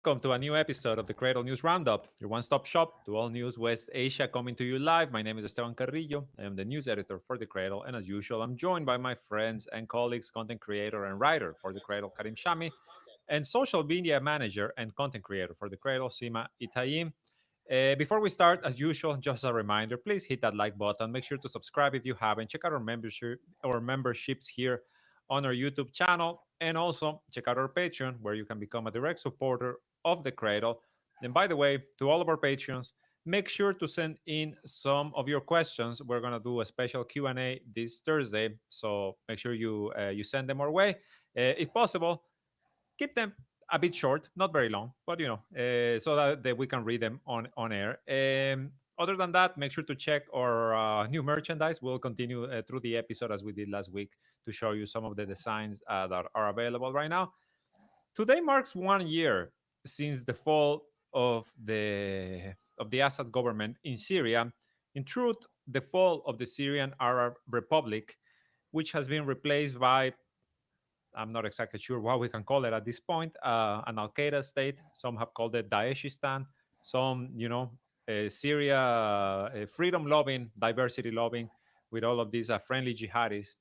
welcome to a new episode of the Cradle News Roundup, your one-stop shop to all news West Asia coming to you live. My name is Esteban Carrillo. I am the news editor for the Cradle, and as usual, I'm joined by my friends and colleagues, content creator and writer for the Cradle, Karim Shami, and social media manager and content creator for the Cradle, Sima Itayim. Before we start, as usual, just a reminder, please hit that like button. Make sure to subscribe if you haven't. Check out our memberships here on our YouTube channel. And also check out our Patreon, where you can become a direct supporter of the Cradle. And by the way, to all of our Patreons, make sure to send in some of your questions. We're going to do a special Q&A this Thursday. So make sure you send them our way. If possible, keep them a bit short, not very long, but so that we can read them on air. Other than that, make sure to check our new merchandise. We'll continue through the episode as we did last week to show you some of the designs that are available right now. Today marks 1 year since the fall of the Assad government in Syria. In truth, the fall of the Syrian Arab Republic, which has been replaced by, I'm not exactly sure what we can call it at this point, an Al Qaeda state. Some have called it Daeshistan. Some, Syria, freedom loving, diversity loving, with all of these friendly jihadists,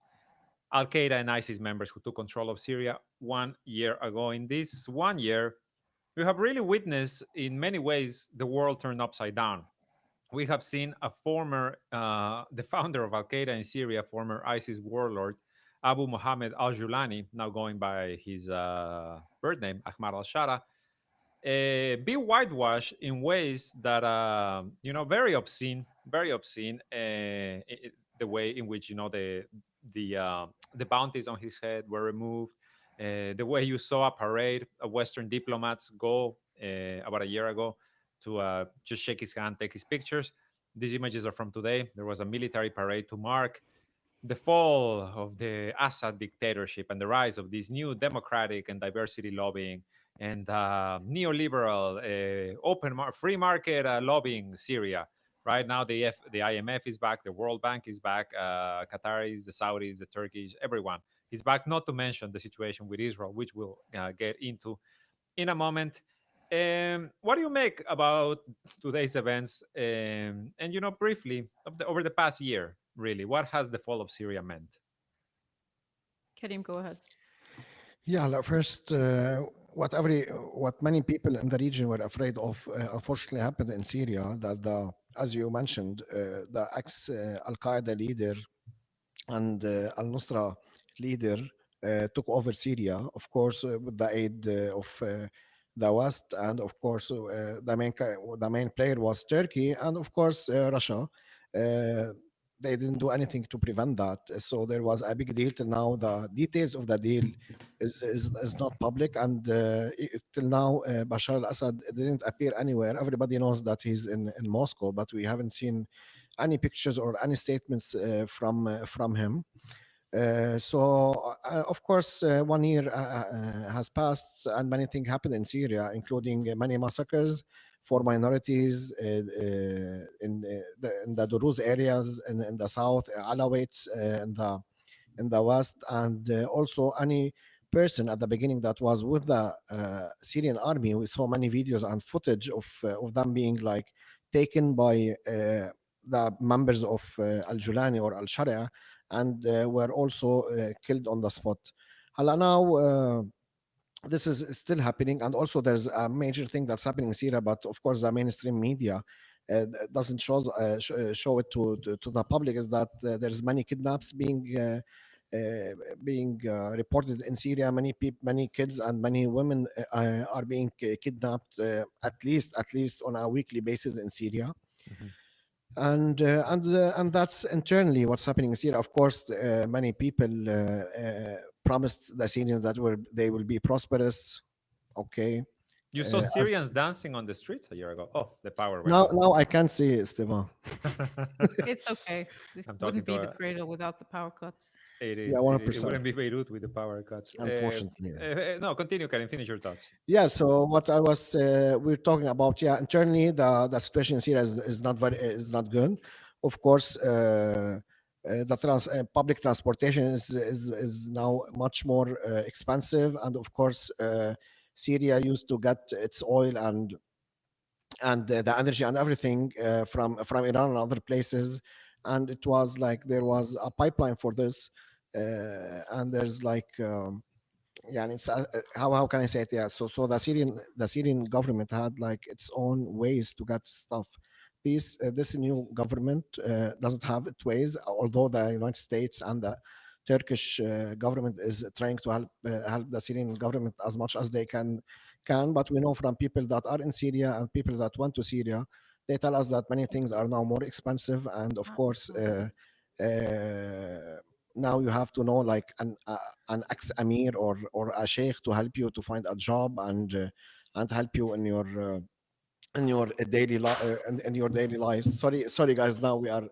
Al Qaeda and ISIS members who took control of Syria 1 year ago. In this 1 year, we have really witnessed, in many ways, the world turned upside down. We have seen the founder of Al Qaeda in Syria, former ISIS warlord, Abu Mohammed al Julani, now going by his birth name, Ahmad al Shara, be whitewashed in ways that, very obscene, very obscene. The way in which, the bounties on his head were removed, the way you saw a parade of Western diplomats go about a year ago to just shake his hand, take his pictures. These images are from today. There was a military parade to mark the fall of the Assad dictatorship and the rise of this new democratic and diversity lobbying and neoliberal, free market lobbying Syria. Right now, the IMF is back, the World Bank is back, Qataris, the Saudis, the Turkish, everyone is back. Not to mention the situation with Israel, which we'll get into in a moment. What do you make about today's events? And briefly, over the past year, really, what has the fall of Syria meant? Karim, go ahead. Yeah, first, what many people in the region were afraid of, unfortunately, happened in Syria. That as you mentioned, the ex Al Qaeda leader and Al Nusra leader took over Syria, of course, with the aid of the West, and of course, the main player was Turkey, and of course, Russia. Uh, they didn't do anything to prevent that, so there was a big deal. Till now, the details of the deal is not public, and till now, Bashar al-Assad didn't appear anywhere. Everybody knows that he's in Moscow, but we haven't seen any pictures or any statements from him. Of course, 1 year has passed, and many things happened in Syria, including many massacres for minorities in the Druze areas in the south, Alawites in the west, and also any person at the beginning that was with the Syrian army. We saw many videos and footage of them being like taken by the members of Al Julani or Al Sharia, and were also killed on the spot. Hala now, this is still happening, and also there's a major thing that's happening in Syria, but of course the mainstream media doesn't show it to the public, is that there's many kidnaps being reported in Syria. Many kids and many women are being kidnapped at least on a weekly basis in Syria. Mhm. And that's internally what's happening in Syria. Of course, many people promised the Syrians that they will be prosperous. Okay, You saw as Syrians dancing on the streets a year ago. Oh, the power went now out. now I can't see Esteban. It's okay. This I'm talking wouldn't be to the cradle without the power cuts. it Yeah, is. one It, hundred is. It percent. wouldn't be Beirut with the power cuts. Unfortunately. No, continue, Karim. Finish your thoughts. Yeah. So what I was we're talking about. Yeah, internally the situation in Syria is not good. Of course, public transportation is now much more expensive, and of course, Syria used to get its oil and the energy and everything from Iran and other places, and it was like there was a pipeline for this, and there's like. Yeah, and it's how can I say it? Yeah, so the Syrian government had like its own ways to get stuff. This new government doesn't have its ways, although the United States and the Turkish government is trying to help the Syrian government as much as they can. But we know from people that are in Syria and people that went to Syria, they tell us that many things are now more expensive, and of course. Uh, Now you have to know like an ex amir or a sheikh to help you to find a job and help you in your daily in your daily life. Sorry guys, now we are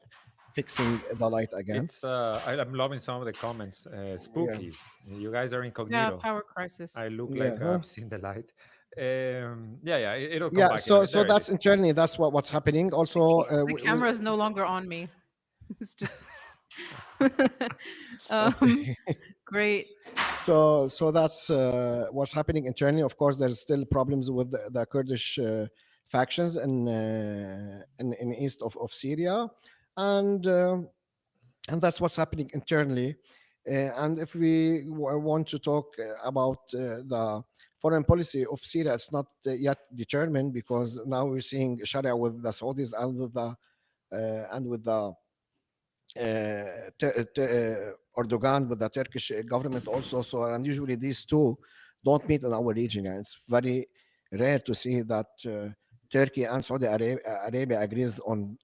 fixing the light again. It's I'm loving some of the comments. Yeah, Spooky. You guys are Yeah, incognito. power crisis. I look yeah, like huh? I've seen the light. Yeah, it'll come Yeah. back in a So bit. so There it that's is. internally that's what's happening. Also, The camera is no longer on me. It's just um okay. great. So that's what's happening internally. Of course, there's still problems with the Kurdish factions in east of Syria, and um, and that's what's happening internally. And if we want to talk about the foreign policy of Syria, it's not yet determined because now we're seeing Sharia with the Saudis and with the Erdogan with the Turkish government also. So, and usually these two don't meet in our region. And it's very rare to see that Turkey and Saudi Arabia agrees on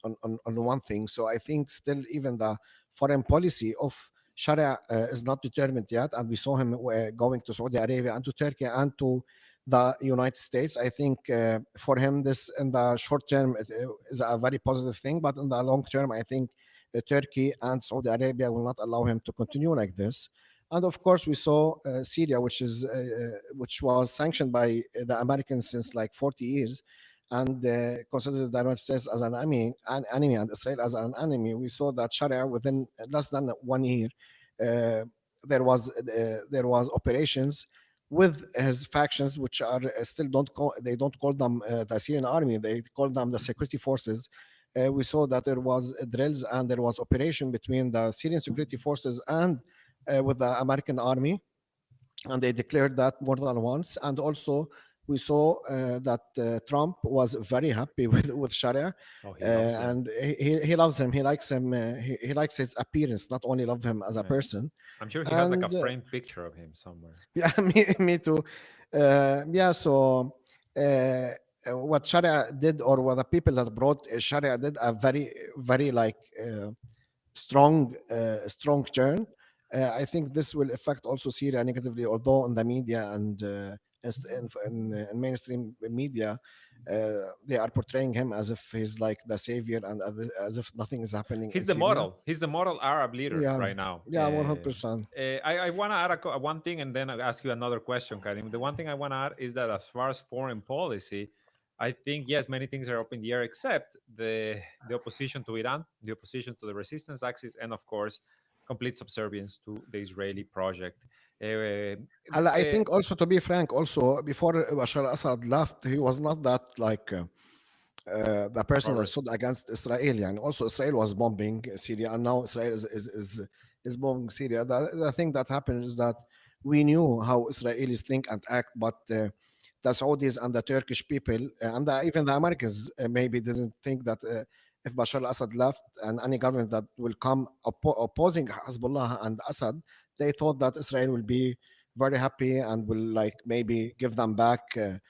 one thing. So I think still even the foreign policy of Sharia is not determined yet. And we saw him going to Saudi Arabia and to Turkey and to the United States. I think for him, this in the short term is a very positive thing, but in the long term, I think Turkey and Saudi Arabia will not allow him to continue like this. And of course, we saw Syria, which was sanctioned by the Americans since like 40 years, and considered the United States as an enemy, and Israel as an enemy. We saw that Sharia within less than 1 year, uh, there was operations with his factions, which are still don't call them the Syrian army, they call them the security forces. We saw that there was drills and there was operation between the Syrian security forces and with the American army, and they declared that more than once. And also, we saw that Trump was very happy with Sharia, Oh, he loves him. and he loves him. He likes him. He likes his appearance, not only love him as a Yeah. person. I'm sure he has like a And framed picture of him somewhere. yeah, me too. Yeah, so what Sharia did, or what the people that brought Sharia did, a very like strong turn. I think this will affect also Syria negatively, although in the media and in mainstream media, they are portraying him as if he's like the savior and as if nothing is happening in He's the Syria. model. He's the model Arab leader Yeah, right now. yeah, 100%. I want to add one thing and then I'll ask you another question, Karim. The one thing I want to add is that as far as foreign policy, I think, yes, many things are up in the air except the opposition to Iran, the opposition to the resistance axis, and of course, complete subservience to the Israeli project. Uh, I think also, to be frank, also before Bashar Assad left, he was not that like the person that Progress. stood against Israel. And also Israel was bombing Syria, and now Israel is bombing Syria. The thing that happened is that we knew how Israelis think and act, but the Saudis and the Turkish people and even the Americans maybe didn't think that if Bashar al-Assad left and any government that will come opposing Hezbollah and Assad, they thought that Israel will be very happy and will like maybe give them back the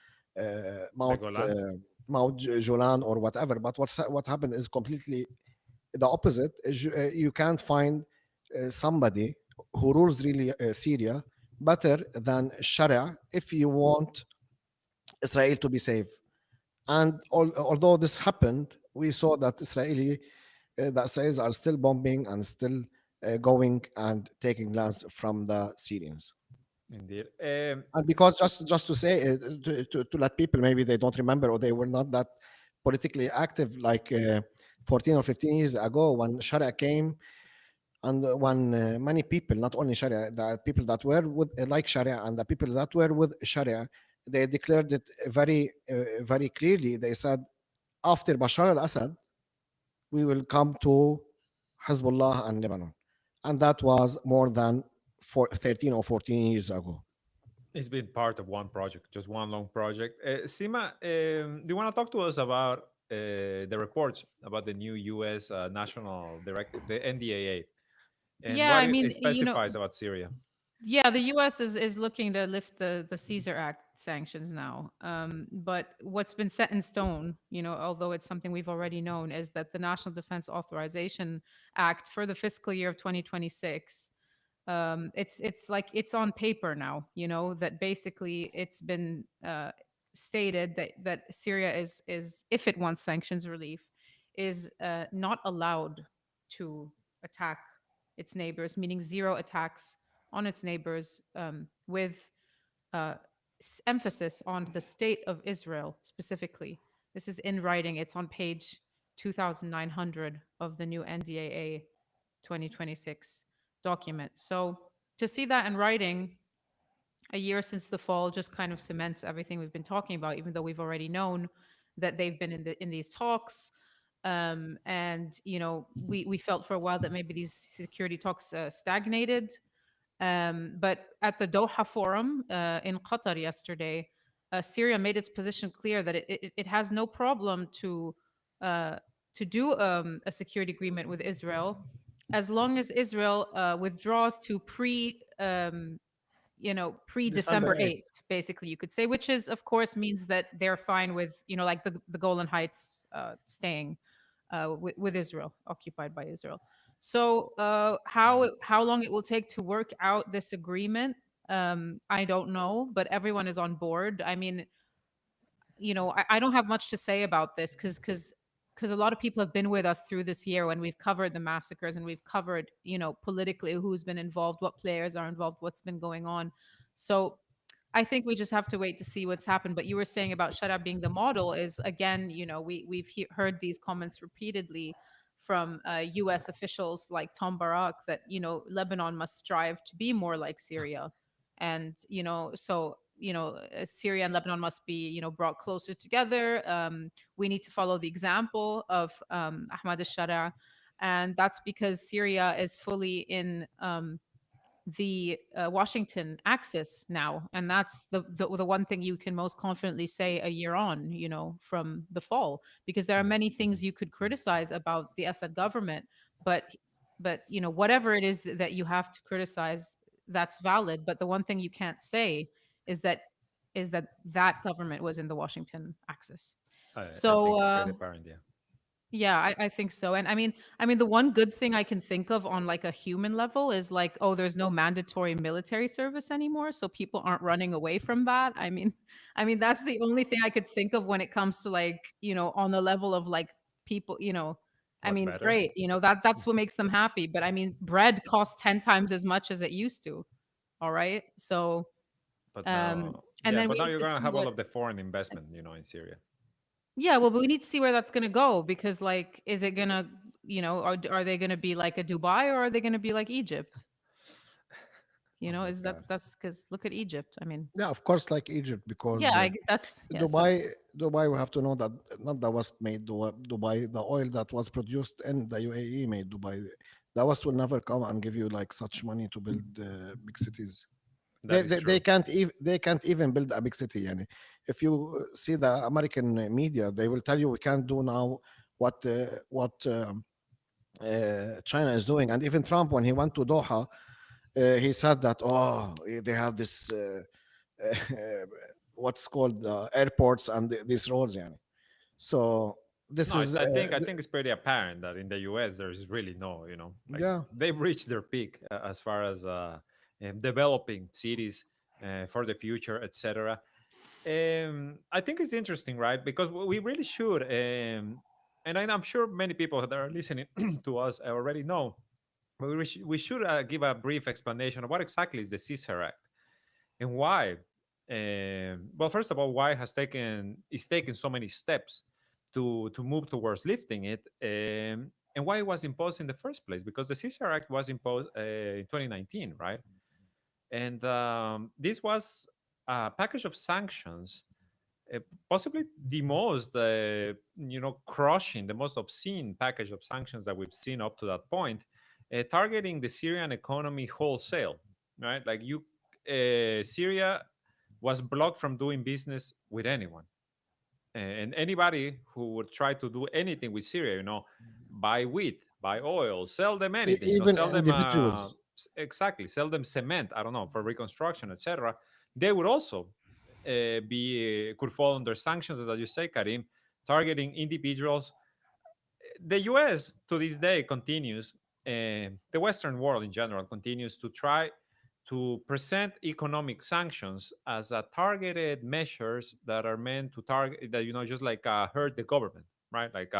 Mount Golan. Mount Jolan or whatever. But what happened is completely the opposite. You can't find somebody who rules really Syria better than Sharia if you want Israel to be safe. And although this happened, we saw that the Israelis are still bombing and still going and taking lands from the Syrians. Indeed. And because just to say to let people, maybe they don't remember or they were not that politically active like 14 or 15 years ago when Sharia came, and when many people, not only Sharia, the people that were with like Sharia and the people that were with Sharia, they declared it very clearly. They said after Bashar al-Assad, we will come to Hezbollah and Lebanon, and that was more than 13 or 14 years ago. It's been part of one project, just one long project. Sima, do you want to talk to us about the reports about the new U.S. National Directive, the NDAA, and Yeah, what I it mean, specifies about Syria? yeah, the U.S. is looking to lift the Caesar Act sanctions now. But what's been set in stone, although it's something we've already known, is that the National Defense Authorization Act for the fiscal year of 2026, it's like it's on paper now. That basically it's been stated that Syria is, if it wants sanctions relief, is not allowed to attack its neighbors, meaning zero attacks on its neighbors, with uh, emphasis on the state of Israel specifically. This is in writing. It's on page 2900 of the new NDAA 2026 document. So to see that in writing a year since the fall just kind of cements everything we've been talking about, even though we've already known that they've been in these talks. And we felt for a while that maybe these security talks stagnated. But at the Doha Forum in Qatar yesterday, Syria made its position clear that it has no problem uh, to do a security agreement with Israel, as long as Israel withdraws to pre December December 8th. 8th, basically, you could say, which is, of course, means that they're fine with, like the Golan Heights staying with Israel, occupied by Israel. So how long it will take to work out this agreement, I don't know, but everyone is on board. I mean, I don't have much to say about this because a lot of people have been with us through this year when we've covered the massacres and we've covered, politically who's been involved, what players are involved, what's been going on. So I think we just have to wait to see what's happened. But you were saying about Shara being the model is, again, we've heard these comments repeatedly from U.S. officials like Tom Barak that Lebanon must strive to be more like Syria, and Syria and Lebanon must be brought closer together. We need to follow the example of Ahmad al-Shara, and that's because Syria is fully in the Washington axis now, and that's the one thing you can most confidently say a year on, from the fall, because there are many things you could criticize about the Assad government, but whatever it is that you have to criticize, that's valid. But the one thing you can't say is that government was in the Washington axis. I So think it's pretty apparent, yeah. yeah, I think so. And I mean, the one good thing I can think of on like a human level is like, oh, there's no mandatory military service anymore, so people aren't running away from that. I mean, that's the only thing I could think of when it comes to like, on the level of like people, I What's mean, better? great, that's what makes them happy. But I mean, bread costs 10 times as much as it used to. All right. So, But um, now, and yeah, then but we now need you're to gonna see have all what. of the foreign investment, in Syria. Yeah, well, but we need to see where that's gonna go, because like, is it gonna, are they gonna be like a Dubai, or are they gonna be like Egypt? Oh my Is God. that's because look at Egypt. I mean, Yeah, of course, like Egypt, yeah, because that's yeah, it's a, Dubai, we have to know that not the West made Dubai. The oil that was produced in the UAE made Dubai. The West will never come and give you like such money to build big cities. That is They true. can't even build a big city. Yani. If you see the American media, they will tell you we can't do now what China is doing. And even Trump, when he went to Doha, he said that they have this what's called airports and these roads. Yani. So this No, I, is I think I think it's pretty apparent that in the U.S. there is really no, like yeah. they've reached their peak as far as developing cities for the future, etc. I think it's interesting, right? Because we really should, and I'm sure many people that are listening to us already know, but we should give a brief explanation of what exactly is the Caesar Act and why. Well, first of all, why is taking so many steps to move towards lifting it, and why it was imposed in the first place? Because the Caesar Act was imposed in 2019, right? And this was a package of sanctions, uh, possibly the most, crushing, the most obscene package of sanctions that we've seen up to that point, targeting the Syrian economy wholesale, right? Like Syria was blocked from doing business with anyone, and anybody who would try to do anything with Syria, buy wheat, buy oil, sell them anything, Even sell them individuals. exactly, sell them cement, I don't know, for reconstruction, etc. They would also be could fall under sanctions, as you say, Karim, targeting individuals. The US to this day continues, the Western world in general continues to try to present economic sanctions as a targeted measures that are meant to target that, just like hurt the government, right? Like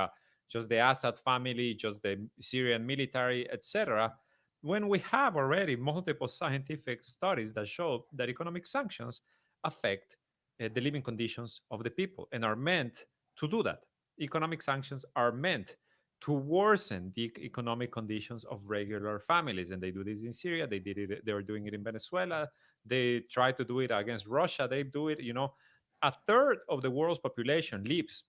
just the Assad family, just the Syrian military, etc. When we have already multiple scientific studies that show that economic sanctions affect the living conditions of the people and are meant to do that. Economic sanctions are meant to worsen the economic conditions of regular families. And they do this in Syria. They did it. They were doing it in Venezuela. They try to do it against Russia. They do it. A third of the world's population lives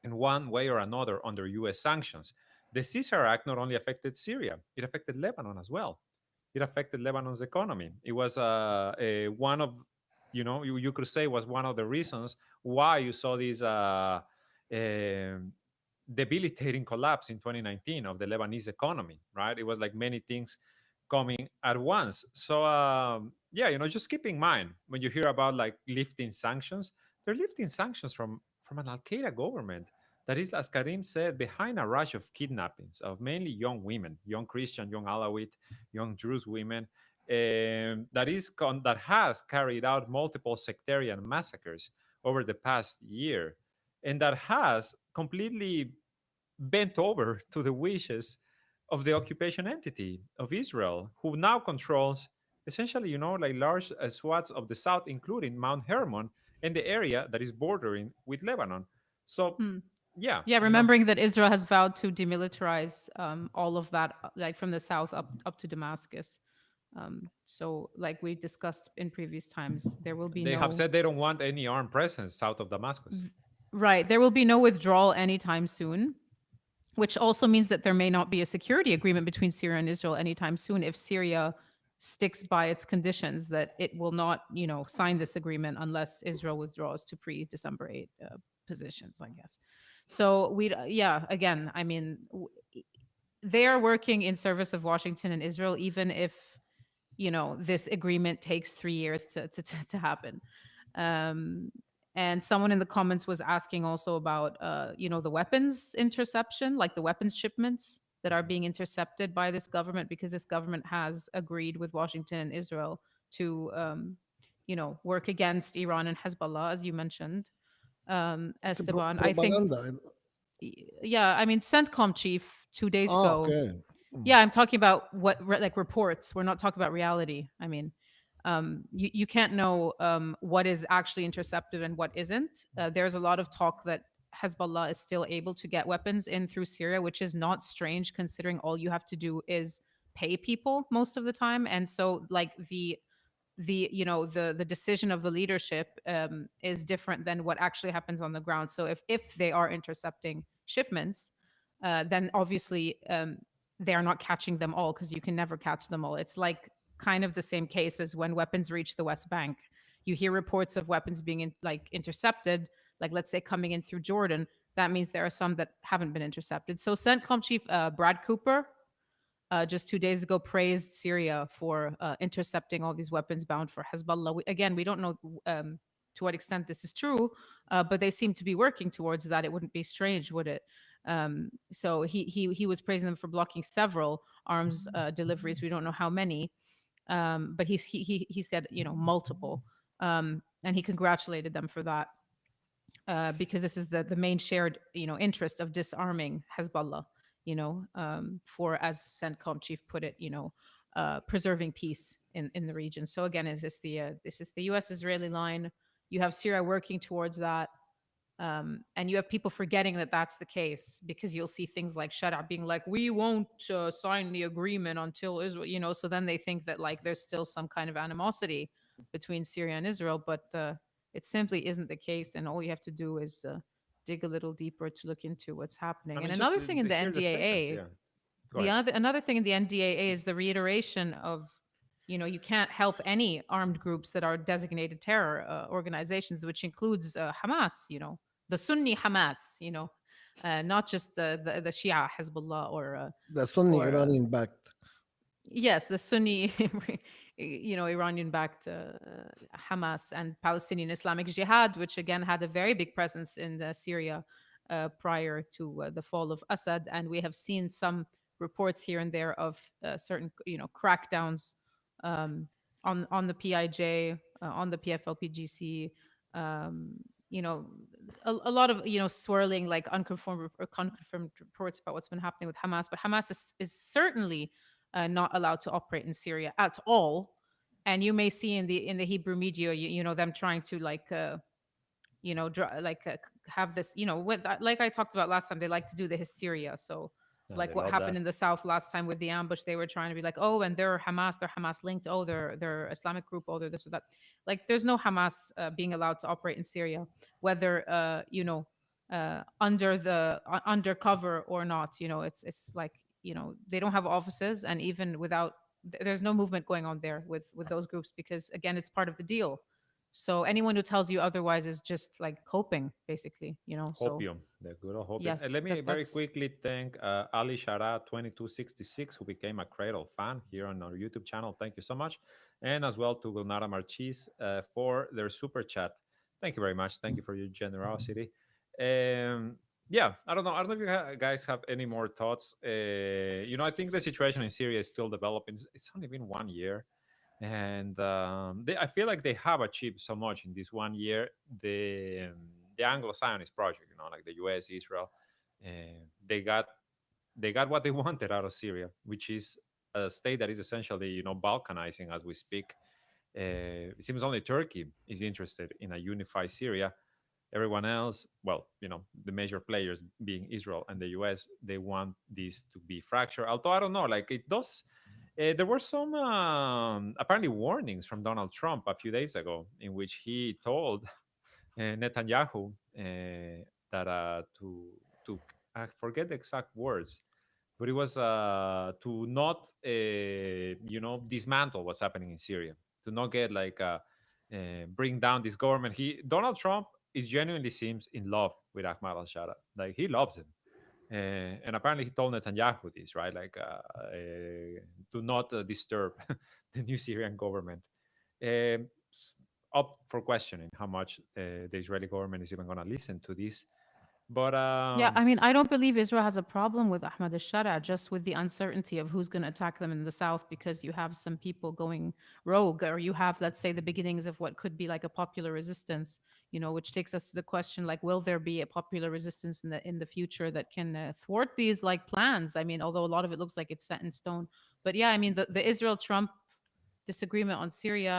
in one way or another under U.S. sanctions. The Caesar Act not only affected Syria; it affected Lebanon as well. It affected Lebanon's economy. It was one of, you could say, was one of the reasons why you saw these debilitating collapse in 2019 of the Lebanese economy, right? It was like many things coming at once. So, yeah, just keep in mind when you hear about like lifting sanctions, they're lifting sanctions from an Al Qaeda government that is, as Karim said, behind a rush of kidnappings of mainly young women, young Christian, young Alawite, young Druze women, that has carried out multiple sectarian massacres over the past year, and that has completely bent over to the wishes of the occupation entity of Israel, who now controls essentially, like large swaths of the south, including Mount Hermon and the area that is bordering with Lebanon. So, Hmm. yeah, Yeah, remembering that Israel has vowed to demilitarize all of that, like from the south up to Damascus. So, like we discussed in previous times, there will be they have no said they don't want any armed presence south of Damascus. right. There will be no withdrawal anytime soon, which also means that there may not be a security agreement between Syria and Israel anytime soon if Syria sticks by its conditions that it will not, sign this agreement unless Israel withdraws to pre-December 8 positions, I guess. So yeah, again, I mean, they are working in service of Washington and Israel, even if this agreement takes 3 years to happen. um, and someone in the comments was asking also about the weapons interception, like the weapons shipments that are being intercepted by this government, because this government has agreed with Washington and Israel to work against Iran and Hezbollah, as you mentioned, It's a Esteban. I think, propaganda. yeah, I mean, CENTCOM chief 2 days Ah, ago. okay. Mm. Yeah, I'm talking about like reports. We're not talking about reality. I mean, you can't know what is actually intercepted and what isn't. There's a lot of talk that Hezbollah is still able to get weapons in through Syria, which is not strange considering all you have to do is pay people most of the time. And so, like the decision of the leadership is different than what actually happens on the ground. So if they are intercepting shipments, then obviously they are not catching them all, because you can never catch them all. It's like kind of the same case as when weapons reach the West Bank. You hear reports of weapons being intercepted, like let's say coming in through Jordan. That means there are some that haven't been intercepted. So CENTCOM chief Brad Cooper just 2 days ago praised Syria for intercepting all these weapons bound for Hezbollah. Again, we don't know to what extent this is true, but they seem to be working towards that. It wouldn't be strange, would it? So he was praising them for blocking several arms deliveries. We don't know how many, but he said multiple, and he congratulated them for that. Because this is the main shared interest of disarming Hezbollah, for, as CENTCOM chief put it, preserving peace in the region. So again, this is the U.S. Israeli line. You have Syria working towards that, and you have people forgetting that that's the case, because you'll see things like Shara being like, we won't sign the agreement until Israel, so then they think that like there's still some kind of animosity. between Syria and Israel, but it simply isn't the case. And all you have to do is dig a little deeper to look into what's I happening. And mean, just another thing in the hear the statements. NDAA, Yeah, go ahead. another thing in the NDAA is the reiteration of, you can't help any armed groups that are designated terror organizations, which includes Hamas, the Sunni Hamas, not just the Shia Hezbollah The Sunni or Iranian backed. yes, the Sunni, Iranian-backed Hamas and Palestinian Islamic Jihad, which again had a very big presence in Syria prior to the fall of Assad, and we have seen some reports here and there of certain, crackdowns um, on the PIJ, on the PFLPGC. Um, you know, a lot of swirling like unconfirmed or confirmed reports about what's been happening with Hamas, but Hamas is certainly not allowed to operate in Syria at all. And you may see in the Hebrew media, them trying to like have this, like I talked about last time, they like to do the hysteria. So Yeah, they like what love happened that. in the south last time with the ambush, they were trying to be like, oh, and they're Hamas linked, oh, they're Islamic group, oh, they're this or that. Like there's no Hamas being allowed to operate in Syria, whether under the undercover or not. It's like, they don't have offices, and even without, there's no movement going on there with those groups, because again, it's part of the deal. So anyone who tells you otherwise is just like coping, basically. So Hopium, the good old Hopium. And yes, let me very that's quickly thank Ali Shara 2266, who became a Cradle fan here on our YouTube channel. Thank you so much. And as well to Gulnara Marchis for their super chat. Thank you very much. Thank you for your generosity. Um, yeah, I don't know. I don't know if you guys have any more thoughts. I think the situation in Syria is still developing. It's only been 1 year. And I feel like they have achieved so much in this 1 year. The Anglo-Zionist project, like the U.S., Israel, uh, they got they got what they wanted out of Syria, which is a state that is essentially, balkanizing as we speak. It seems only Turkey is interested in a unified Syria. Everyone else, well, the major players being Israel and the US, they want this to be fractured. Although I don't know, like it does. There were some apparently warnings from Donald Trump a few days ago in which he told Netanyahu that to I forget the exact words, but it was to not dismantle what's happening in Syria, to not get like bring down this government. Donald Trump is genuinely seems in love with Ahmad al-Shara, like he loves him. And apparently he told Netanyahu this, right? Like, do not disturb the new Syrian government. Um, Up for questioning how much the Israeli government is even going to listen to this. But yeah. I mean, I don't believe Israel has a problem with Ahmad al-Shara, just with the uncertainty of who's going to attack them in the south, because you have some people going rogue, or you have, let's say, the beginnings of what could be like a popular resistance. Which takes us to the question, like, will there be a popular resistance in the future that can thwart these like plans? I mean, although a lot of it looks like it's set in stone, but yeah, I mean, the Israel-Trump disagreement on Syria.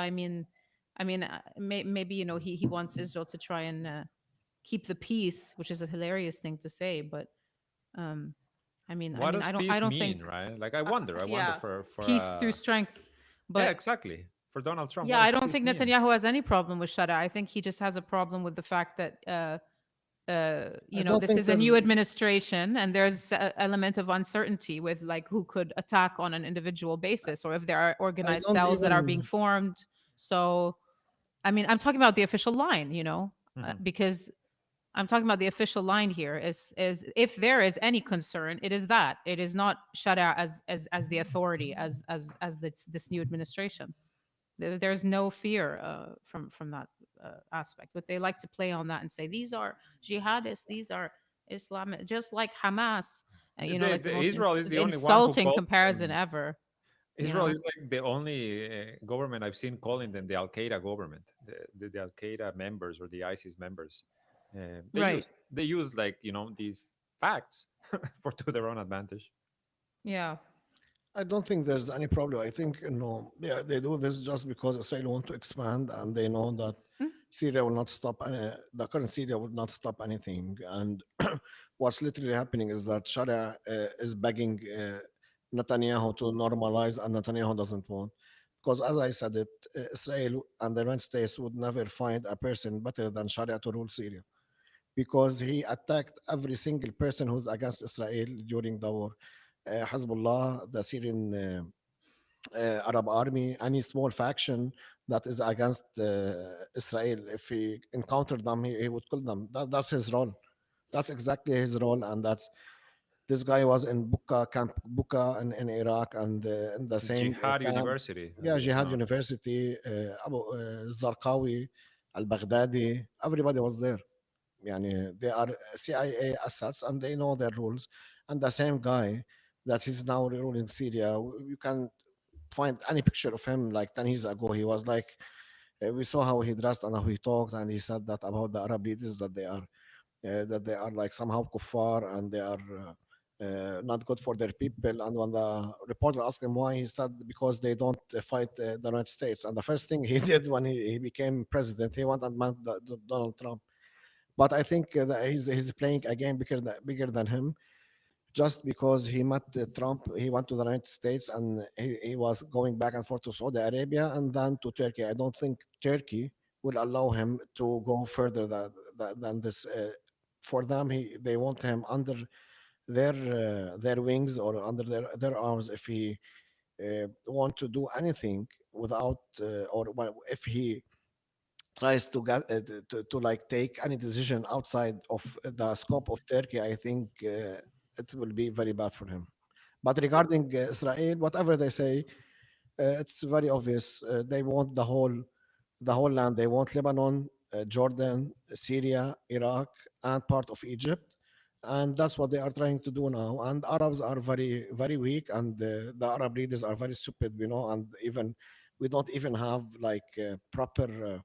Maybe he wants Israel to try and keep the peace, which is a hilarious thing to say, but um, what does I peace don't think, mean, right? Like, I wonder yeah, for peace through strength. yeah, But exactly. For Donald Trump, what yeah, I does don't peace think mean? Netanyahu has any problem with Shada. I think he just has a problem with the fact that I don't this think is a there's. new administration, and there's an element of uncertainty with like who could attack on an individual basis, or if there are I organized don't cells that are being even. formed. So, I'm talking about the official line, Mhm. because I'm talking about the official line here is if there is any concern, it is that it is not Sharia as the authority as this new administration. There's no fear from that aspect, but they like to play on that and say these are jihadists, these are Islamic, just like Hamas. Like the most Israel is the only one who insulting calls comparison them. ever. You Israel know, is like the only government I've seen calling them the Al Qaeda government, the Al Qaeda members or the ISIS members. They right? use like these facts for to their own advantage. Yeah. I don't think there's any problem. I think yeah, they do this just because Israel want to expand, and they know that Mm. Syria will not stop. The current Syria will not stop anything. And what's literally happening is that Sharia is begging Netanyahu to normalize, and Netanyahu doesn't want. because, as I said, it Israel and the United States would never find a person better than Sharia to rule Syria, because he attacked every single person who's against Israel during the war. Hezbollah, the Syrian Arab army, any small faction that is against Israel, if he encountered them, he would kill them. That's his role. That's exactly his role, and that's this guy was in Buka camp, Buka in Iraq, and in the same Jihad camp. University. Yeah, Jihad No. University, Abu Zarqawi, Al Baghdadi, everybody was there. يعني they are CIA assets and they know their rules. And the same guy that is now ruling Syria, you can find any picture of him like 10 years ago. He was like, we saw how he dressed and how he talked, and he said that about the Arab leaders that they are like somehow kuffar and they are not good for their people. And when the reporter asked him why, he said because they don't fight the United States. And the first thing he did when he became president, he went and met Donald Trump. But I think that he's playing a game bigger than him, just because he met Trump. He went to the United States and he was going back and forth to Saudi Arabia and then to Turkey. I don't think Turkey will allow him to go further than this. For them, they want him under their wings or under their arms if he want to do anything without if he tries to get to like take any decision outside of the scope of Turkey. I think it will be very bad for him. But regarding Israel, whatever they say, it's very obvious. They want the whole land. They want Lebanon, Jordan, Syria, Iraq, and part of Egypt. And that's what they are trying to do now. And Arabs are very weak, and the Arab leaders are very stupid, And even we don't even have like proper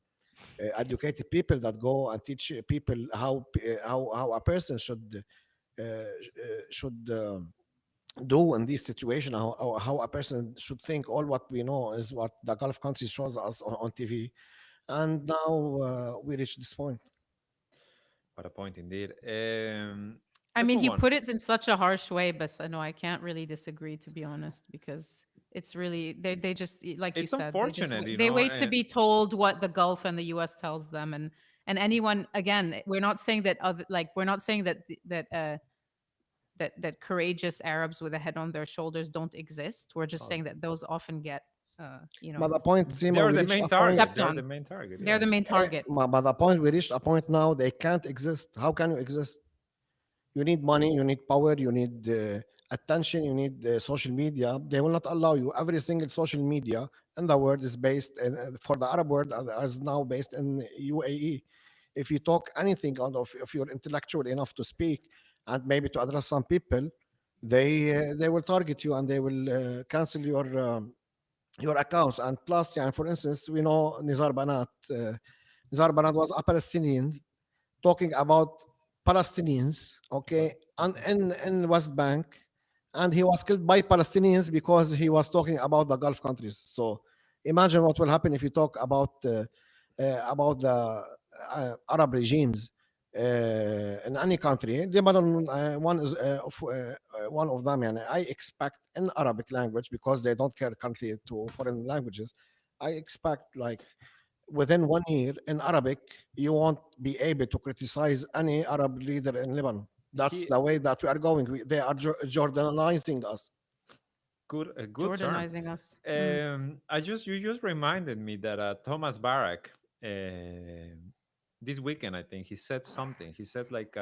educated people that go and teach people how a person should do in this situation, how a person should think. All what we know is what the Gulf countries shows us on TV, and now we reach this point. What a point indeed. I Let's mean, move he on. put it in such a harsh way, but no, I can't really disagree, to be honest, because it's really they just like you It's said, unfortunate, they wait to and be told what the Gulf and the U.S. tells them, and anyone, again, we're not saying that other, like, we're not saying that that courageous Arabs with a head on their shoulders don't exist. We're just oh, saying that those often get But the point, Sima, they're we the reached main a point. target. stepped They're the on. main target. They're Yeah. the main target. But the point, we reached a point now they can't exist. How can you exist? You need money, you need power, you need attention, you need social media. They will not allow you. Every single social media in the world is based for the Arab world is now based in UAE. If you talk anything out of, if you're intellectual enough to speak and maybe to address some people, they will target you and they will cancel your accounts. And plus, yeah, for instance, we know Nizar Banat. Nizar Banat was a Palestinian talking about Palestinians, But okay, and in West Bank, and he was killed by Palestinians because he was talking about the Gulf countries. So imagine what will happen if you talk about the Arab regimes in any country. Lebanon, one of them, and I expect in Arabic language, because they don't care currently to foreign languages. I expect like within 1 year in Arabic, you won't be able to criticize any Arab leader in Lebanon. That's he the way that we are going. They are Jordanizing us. good a good term. Jordanizing us. I just you just reminded me that Thomas Barak this weekend, I think he said something. He said like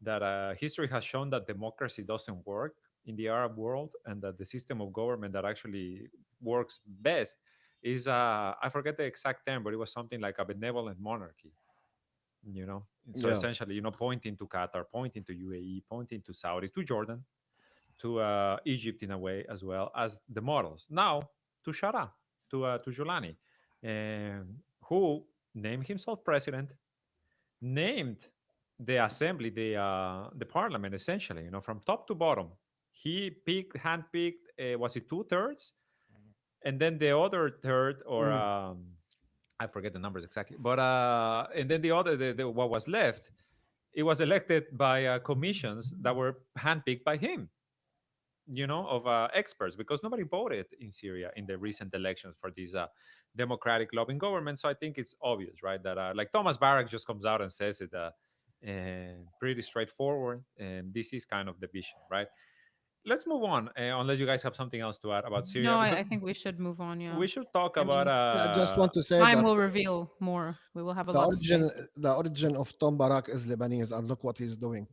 that history has shown that democracy doesn't work in the Arab world, and that the system of government that actually works best is I forget the exact term, but it was something like a benevolent monarchy. So Yeah. essentially, pointing to Qatar, pointing to UAE, pointing to Saudi, to Jordan, to Egypt in a way as well as the models. Now to Shara, to Julani, who named himself president, named the assembly, the parliament, essentially, from top to bottom. He handpicked, was it 2/3, and then the other third, or Mm. I forget the numbers exactly, but and then the other, what was left, it was elected by commissions that were handpicked by him. of experts, because nobody voted in Syria in the recent elections for this democratic loving government. So I think it's obvious, right, that like Thomas Barak just comes out and says it pretty straightforward, and this is kind of the vision, right? Let's move on, unless you guys have something else to add about Syria, No, because I think we should move on. Yeah. we should talk I about mean, Yeah, I just want to say time that will reveal more. We will have a the lot to say. origin of Tom Barak is Lebanese, and look what he's doing.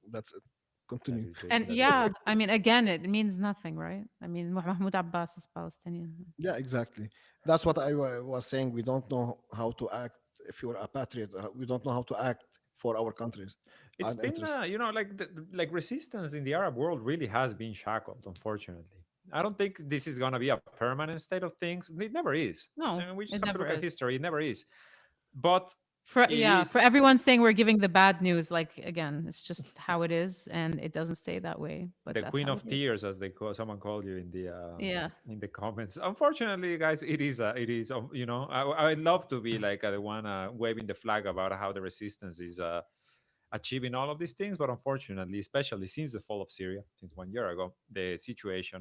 That's it. that Continue. is it. And That is it. yeah, I mean, again, it means nothing, right? I mean, Mahmoud Abbas is Palestinian. Yeah, exactly. That's what I was saying. We don't know how to act if you're a patriot. We don't know how to act for our countries It's and been interests. like like resistance in the Arab world really has been shackled, unfortunately. I don't think this is going to be a permanent state of things. It never is. No, We just it have to never look at is. history. It never is. But For it yeah, is for everyone saying we're giving the bad news, like again, it's just how it is, and it doesn't stay that way. But the that's queen how of it is. tears, as they call someone called you Yeah. in the comments. Unfortunately, guys, it is. I'd love to be like the one waving the flag about how the resistance is achieving all of these things, but unfortunately, especially since the fall of Syria, since 1 year ago, the situation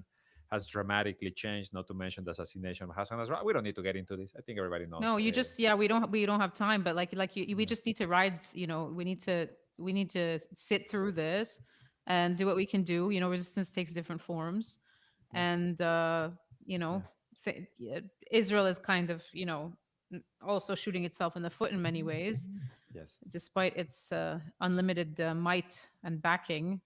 has dramatically changed. Not to mention the assassination of Hassan Nasrallah. We don't need to get into this. I think everybody knows. No, you just yeah, we don't have time, but like we Yeah. just need to ride, we need to sit through this and do what we can do. Resistance takes different forms. Yeah. And you know, Yeah. yeah, Israel is kind of, also shooting itself in the foot in many ways, Yes. despite its unlimited might and backing.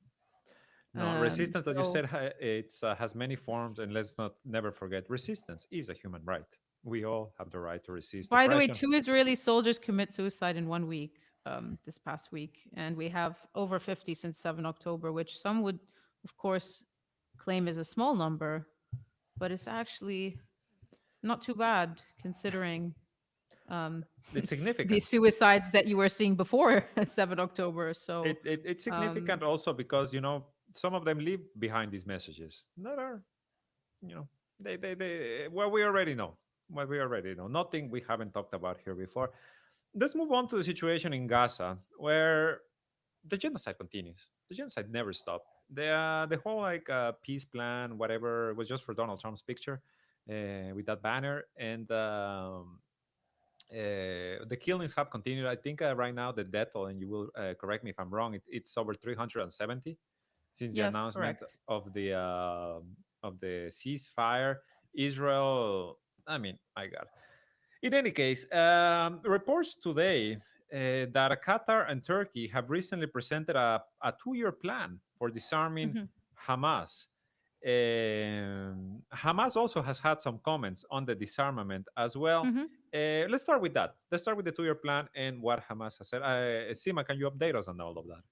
No, resistance, as you So said, it's has many forms, and let's not never forget, resistance is a human right. We all have the right to resist by the way, oppression. 2 Israeli soldiers commit suicide in 1 week, this past week, and we have over 50 since 7 October, which some would, of course, claim is a small number, but it's actually not too bad considering um, It's the significant. suicides that you were seeing before 7 October. So, It's um, significant also because some of them leave behind these messages that are you know they well, we already know what we already know. Nothing we haven't talked about here before. Let's move on to the situation in Gaza, where the genocide continues. The genocide never stopped. The whole like peace plan, whatever, was just for Donald Trump's picture with that banner, and the killings have continued. I think right now the death toll, and you will correct me if I'm wrong, it's over 370 since the yes, announcement correct. of the ceasefire. Israel, I mean, my God. In any case, reports today that Qatar and Turkey have recently presented a 2 year plan for disarming Hmm. Hamas. Hamas also has had some comments on the disarmament as well. Hmm. Let's start with that. Let's start with the 2 year plan and what Hamas has said. Sima, can you update us on all of that?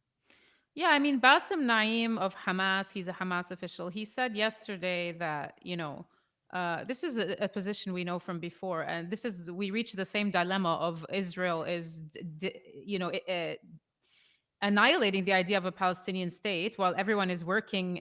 Yeah, I mean, Bassem Naim of Hamas, he's a Hamas official. He said yesterday that, this is a position we know from before. And we reach the same dilemma of Israel is, annihilating the idea of a Palestinian state while everyone is working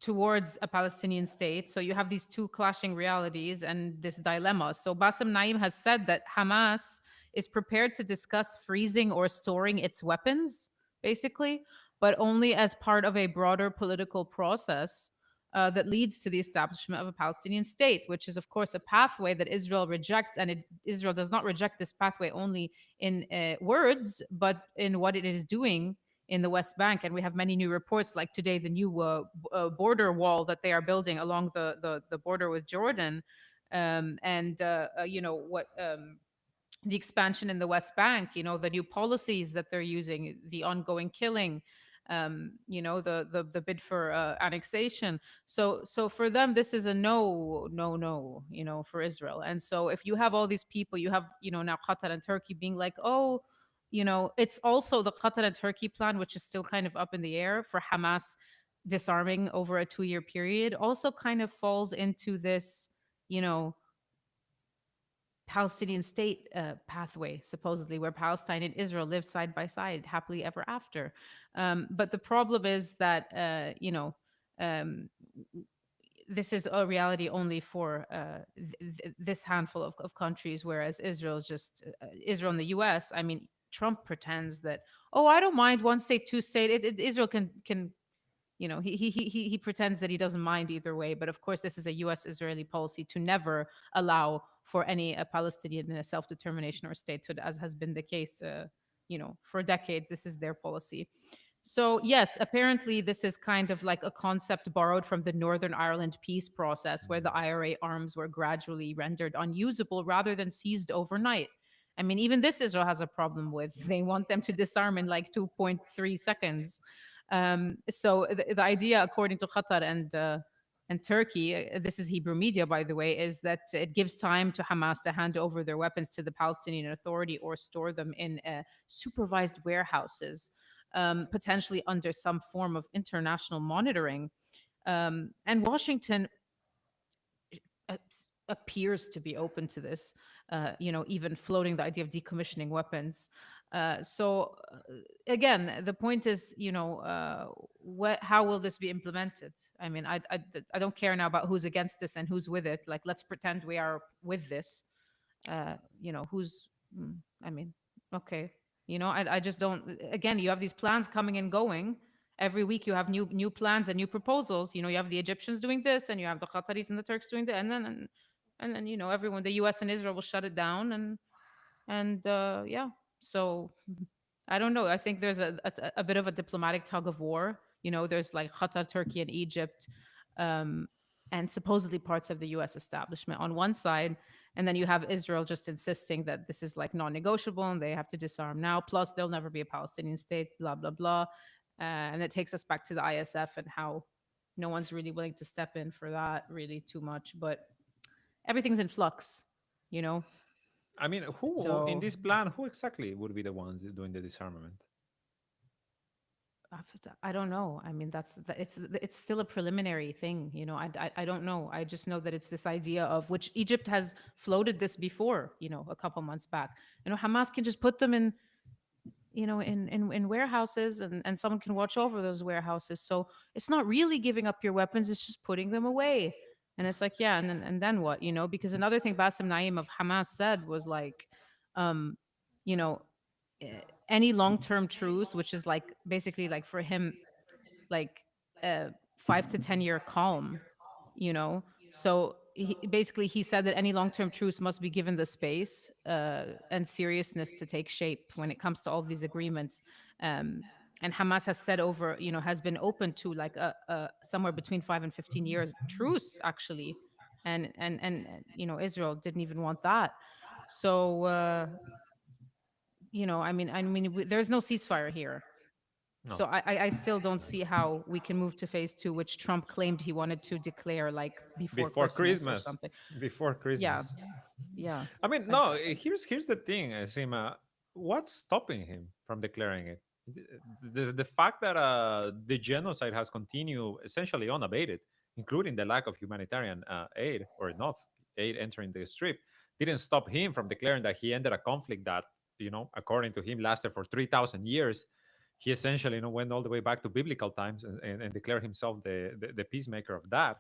towards a Palestinian state. So you have these two clashing realities and this dilemma. So Bassem Naim has said that Hamas is prepared to discuss freezing or storing its weapons, basically, but only as part of a broader political process that leads to the establishment of a Palestinian state, which is, of course, a pathway that Israel rejects. And Israel does not reject this pathway only in words, but in what it is doing in the West Bank. And we have many new reports, like today, the new border wall that they are building along the border with Jordan. And, what the expansion in the West Bank, the new policies that they're using, the ongoing killing, the bid for annexation. So for them, this is a no, no, no, for Israel. And so if you have all these people, you have, now Qatar and Turkey being like, oh, it's also the Qatar and Turkey plan, which is still kind of up in the air for Hamas disarming over a 2 year period, also kind of falls into this, you know, Palestinian state pathway, supposedly, where Palestine and Israel lived side by side happily ever after. But the problem is that, um, this is a reality only for this handful of countries, whereas Israel and the US. I mean, Trump pretends that, oh, I don't mind one state, two state. Israel can he pretends that he doesn't mind either way. But of course, this is a U.S. Israeli policy to never allow for any Palestinian self determination or statehood, as has been the case, for decades. This is their policy. So, yes, apparently, this is kind of like a concept borrowed from the Northern Ireland peace process, where the IRA arms were gradually rendered unusable rather than seized overnight. I mean, even this Israel has a problem with. They want them to disarm in like 2.3 seconds. So the idea, according to Qatar and Turkey, this is Hebrew media, by the way, is that it gives time to Hamas to hand over their weapons to the Palestinian Authority or store them in supervised warehouses, potentially under some form of international monitoring. And Washington uh, appears to be open to this, even floating the idea of decommissioning weapons. Again, the point is, how will this be implemented? I mean, I don't care now about who's against this and who's with it. Like, let's pretend we are with this. Who's, I mean, okay. I just don't. Again, you have these plans coming and going. Every week you have new plans and new proposals. You have the Egyptians doing this, and you have the Qataris and the Turks doing that, and then everyone, the U.S. and Israel will shut it down, and yeah. So I don't know. I think there's a bit of a diplomatic tug of war. There's like Qatar, Turkey, and Egypt, um, and supposedly parts of the U.S. establishment on one side, and then you have Israel just insisting that this is like non-negotiable and they have to disarm now. Plus, there'll never be a Palestinian state. Blah blah blah. And it takes us back to the ISF and how no one's really willing to step in for that really too much. But everything's in flux, you know. I mean, who in So this plan? Who exactly would be the ones doing the disarmament? I don't know. I mean, it's still a preliminary thing, you know. I don't know. I just know that it's this idea of which Egypt has floated this before, a couple months back. Hamas can just put them in warehouses, and someone can watch over those warehouses. So it's not really giving up your weapons; it's just putting them away. And it's like, yeah, and then what? Because another thing Bassem Naim of Hamas said was like, um, you know, any long-term truce, which is like basically like for him like a 5 to 10 year calm, so he said that any long-term truce must be given the space and seriousness to take shape when it comes to all these agreements. And Hamas has said has been open to like a somewhere between 5 and 15 years truce actually. And Israel didn't even want that. So there's no ceasefire here. No, So I still don't see how we can move to phase two, which Trump claimed he wanted to declare like before before Christmas or Christmas. something. Before Yeah, Christmas. yeah. I mean, I, no. Here's the thing, Sima. What's stopping him from declaring it? The fact that the genocide has continued essentially unabated, including the lack of humanitarian aid or enough aid entering the strip, didn't stop him from declaring that he ended a conflict that, according to him, lasted for 3,000 years. He essentially, went all the way back to biblical times and declared himself the peacemaker of that.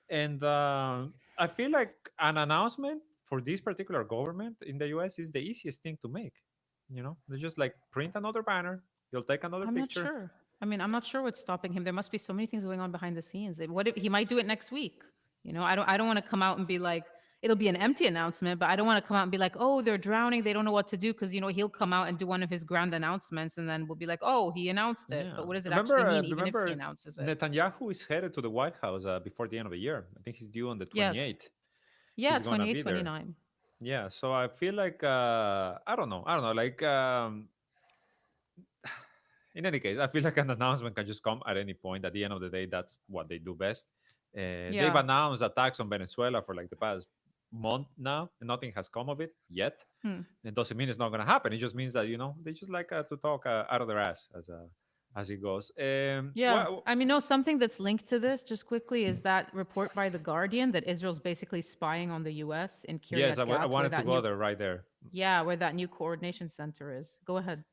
And I feel like an announcement for this particular government in the US is the easiest thing to make. They just like print another banner, you'll take another I'm not picture. sure. I'm not sure what's stopping him. There must be so many things going on behind the scenes. What if he might do it next week? I don't want to come out and be like, it'll be an empty announcement, but I don't want to come out and be like, oh, they're drowning, they don't know what to do, because he'll come out and do one of his grand announcements, and then we'll be like, oh, he announced it. Yeah. But what does it Remember, actually mean, even if he remember, announces it? Netanyahu is headed to the White House before the end of the year. I think he's due on the Yes. 28th. Yeah, He's gonna 28, be there. 29. Yeah. So I feel like I don't know. Like in any case, I feel like an announcement can just come at any point. At the end of the day, that's what they do best. They've Yeah. announced attacks on Venezuela for like the past month now, and nothing has come of it yet. Hmm. It doesn't mean it's not going to happen. It just means that they just like to talk out of their ass as it goes. Yeah. No, something that's linked to this, just quickly, is that report by The Guardian that Israel's basically spying on the US in Yes, Kiryat I Gat, wanted to go there right there. where that new coordination center is. Go ahead.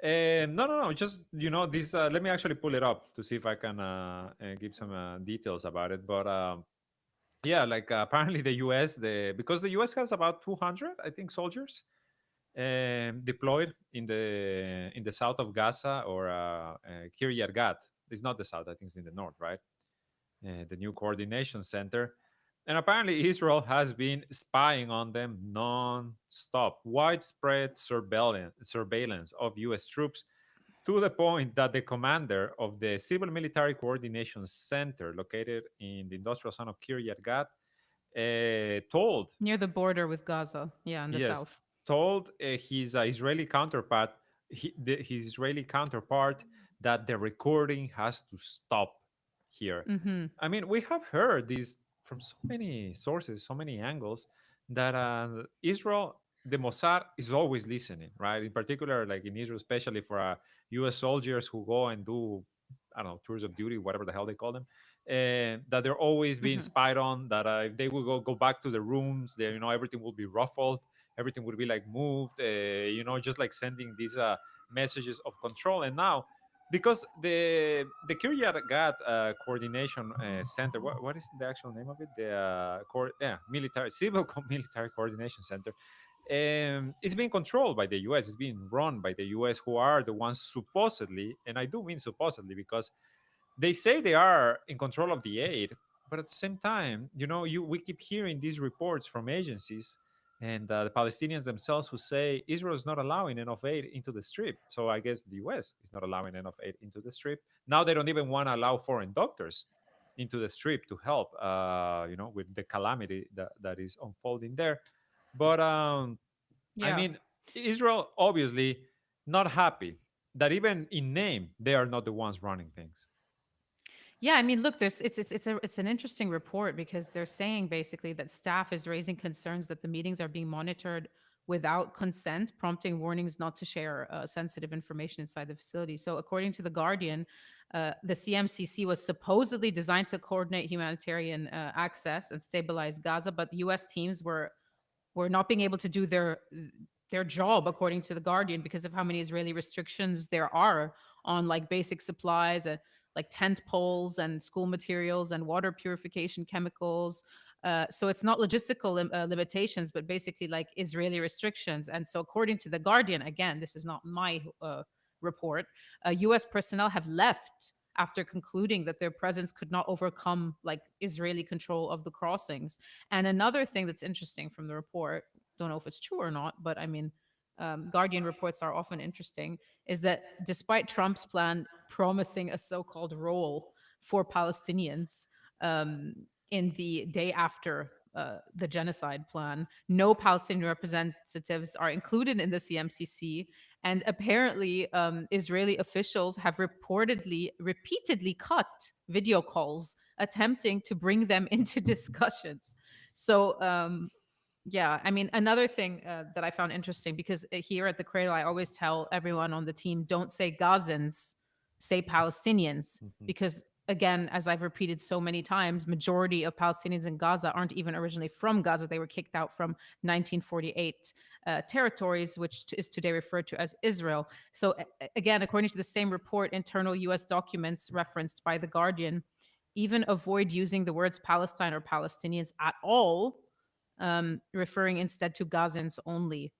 No. Just this. Let me actually pull it up to see if I can give some details about it. But yeah, like apparently the U.S. because the U.S. has about 200, I think, soldiers deployed in the south of Gaza or Kiryat Gat, It's not the south. I think it's in the north, right? The new coordination center. And apparently, Israel has been spying on them non-stop. Widespread surveillance of U.S. troops to the point that the commander of the Civil Military Coordination Center, located in the industrial zone of Kiryat Gat, told, Near the border with Gaza. Yeah, in the yes, south. told his Israeli counterpart, his Israeli counterpart, that the recording has to stop here. Mm-hmm. I mean, we have heard this from so many sources, so many angles, that Israel, the Mossad, is always listening, right? In particular, like in Israel, especially for U.S. soldiers who go and do, I don't know, tours of duty, whatever the hell they call them, that they're always being Mm-hmm. spied on. That if they will go back to the rooms, there, everything will be ruffled, everything would be like moved, just like sending these messages of control. And now, because the Kiryat Gat coordination center, what is the actual name of it? The military civil military coordination center. It's being controlled by the U.S. It's being run by the U.S., who are the ones supposedly, and I do mean supposedly, because they say they are in control of the aid, but at the same time, we keep hearing these reports from agencies and the Palestinians themselves who say Israel is not allowing enough aid into the strip. So I guess the U.S. is not allowing enough aid into the strip. Now they don't even want to allow foreign doctors into the strip to help, with the calamity that is unfolding there. But I Yeah. mean, Israel obviously not happy that even in name they are not the ones running things. Yeah, I mean, look, there's it's an interesting report because they're saying basically that staff is raising concerns that the meetings are being monitored without consent, prompting warnings not to share sensitive information inside the facility. So, according to the Guardian, the CMCC was supposedly designed to coordinate humanitarian access and stabilize Gaza, but the U.S. teams were not being able to do their job, according to the Guardian, because of how many Israeli restrictions there are on like basic supplies and like tent poles and school materials and water purification chemicals. So it's not logistical limitations, but basically like Israeli restrictions. And so, according to the Guardian, again, this is not my report, U.S. personnel have left after concluding that their presence could not overcome like Israeli control of the crossings. And another thing that's interesting from the report, don't know if it's true or not, but I mean, Guardian reports are often interesting, is that despite Trump's plan promising a so called role for Palestinians in the day after the genocide plan, no Palestinian representatives are included in the CMCC. And apparently, Israeli officials have repeatedly cut video calls attempting to bring them into discussions. So, yeah, I mean, another thing that I found interesting, because here at the Cradle, I always tell everyone on the team, don't say Gazans, say Palestinians, Mhm. because again, as I've repeated so many times, majority of Palestinians in Gaza aren't even originally from Gaza. They were kicked out from 1948 territories, which is today referred to as Israel. So again, according to the same report, internal U.S. documents referenced by The Guardian even avoid using the words Palestine or Palestinians at all, referring instead to Gazans only.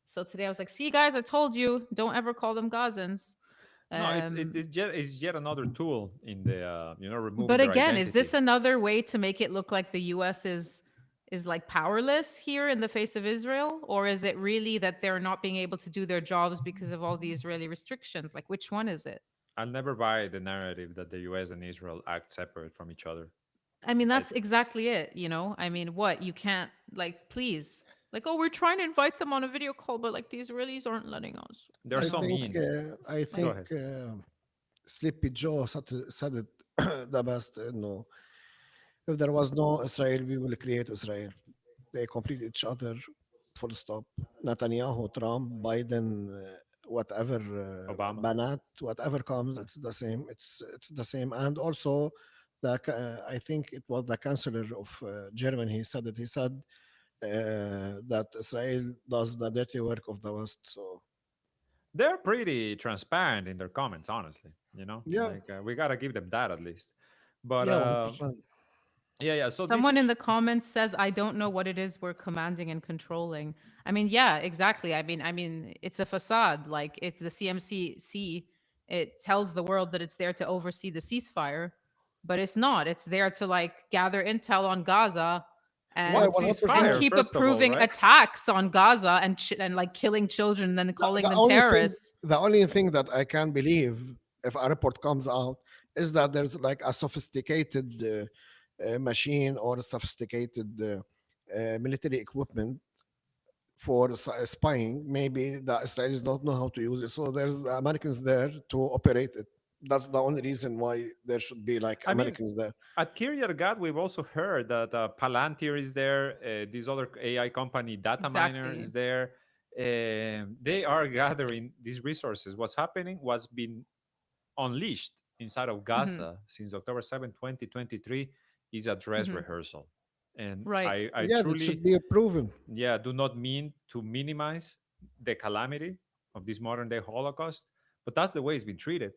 So today I was like, see, guys, I told you, don't ever call them Gazans. No, Um, it's yet another tool in the removing but their again, is identity. this another way to make it look like the US is like powerless here in the face of Israel? Or is it really that they're not being able to do their jobs because of all the Israeli restrictions? Like, which one is it? I'll never buy the narrative that the U.S. and Israel act separate from each other. I mean, I, that's exactly it, you know? I mean, what? You can't, like, please. Like, oh, we're trying to invite them on a video call, but like the Israelis aren't letting us. they're I so No. think mean. I Go Like, think ahead. Sleepy Joe said it the best. No, if there was no Israel, we will create Israel. They complete each other. Full stop. Netanyahu, Trump, Biden, whatever, Obama. Banat, whatever comes, Uh, it's the same. It's the same. And also, I think it was the chancellor of Germany. He said it. He said that Israel does the dirty work of the West. So they're pretty transparent in their comments, honestly. yeah, Like we gotta give them that at least. But yeah, 100%. yeah, yeah. So this someone in is the comments says, I don't know what it is we're commanding and controlling. I mean, yeah, exactly. I mean, it's a facade. Like, it's the CMCC it tells the world that it's there to oversee the ceasefire, but it's not. It's there to like gather intel on Gaza Yeah, What and and 100%. ceasefire, keep first of all, approving right? attacks on Gaza and like killing children and then calling The them only thing, terrorists. the only thing that I can believe if a report comes out is that there's like a sophisticated machine or sophisticated military equipment for spying. Maybe the Israelis don't know how to use it, so there's Americans there to operate it. That's the only reason why there should be like I mean, Americans there. at Kiryat Gat, we've also heard that Palantir is there. This other AI company, Dataminer, Exactly. is there. They are gathering these resources. What's happening? What's been unleashed inside of Hmm. Gaza since October 7th, 2023 is a dress Hmm. rehearsal. And Right. I Yeah, that truly, should be proven. yeah, do not mean to minimize the calamity of this modern day Holocaust, but that's the way it's been treated.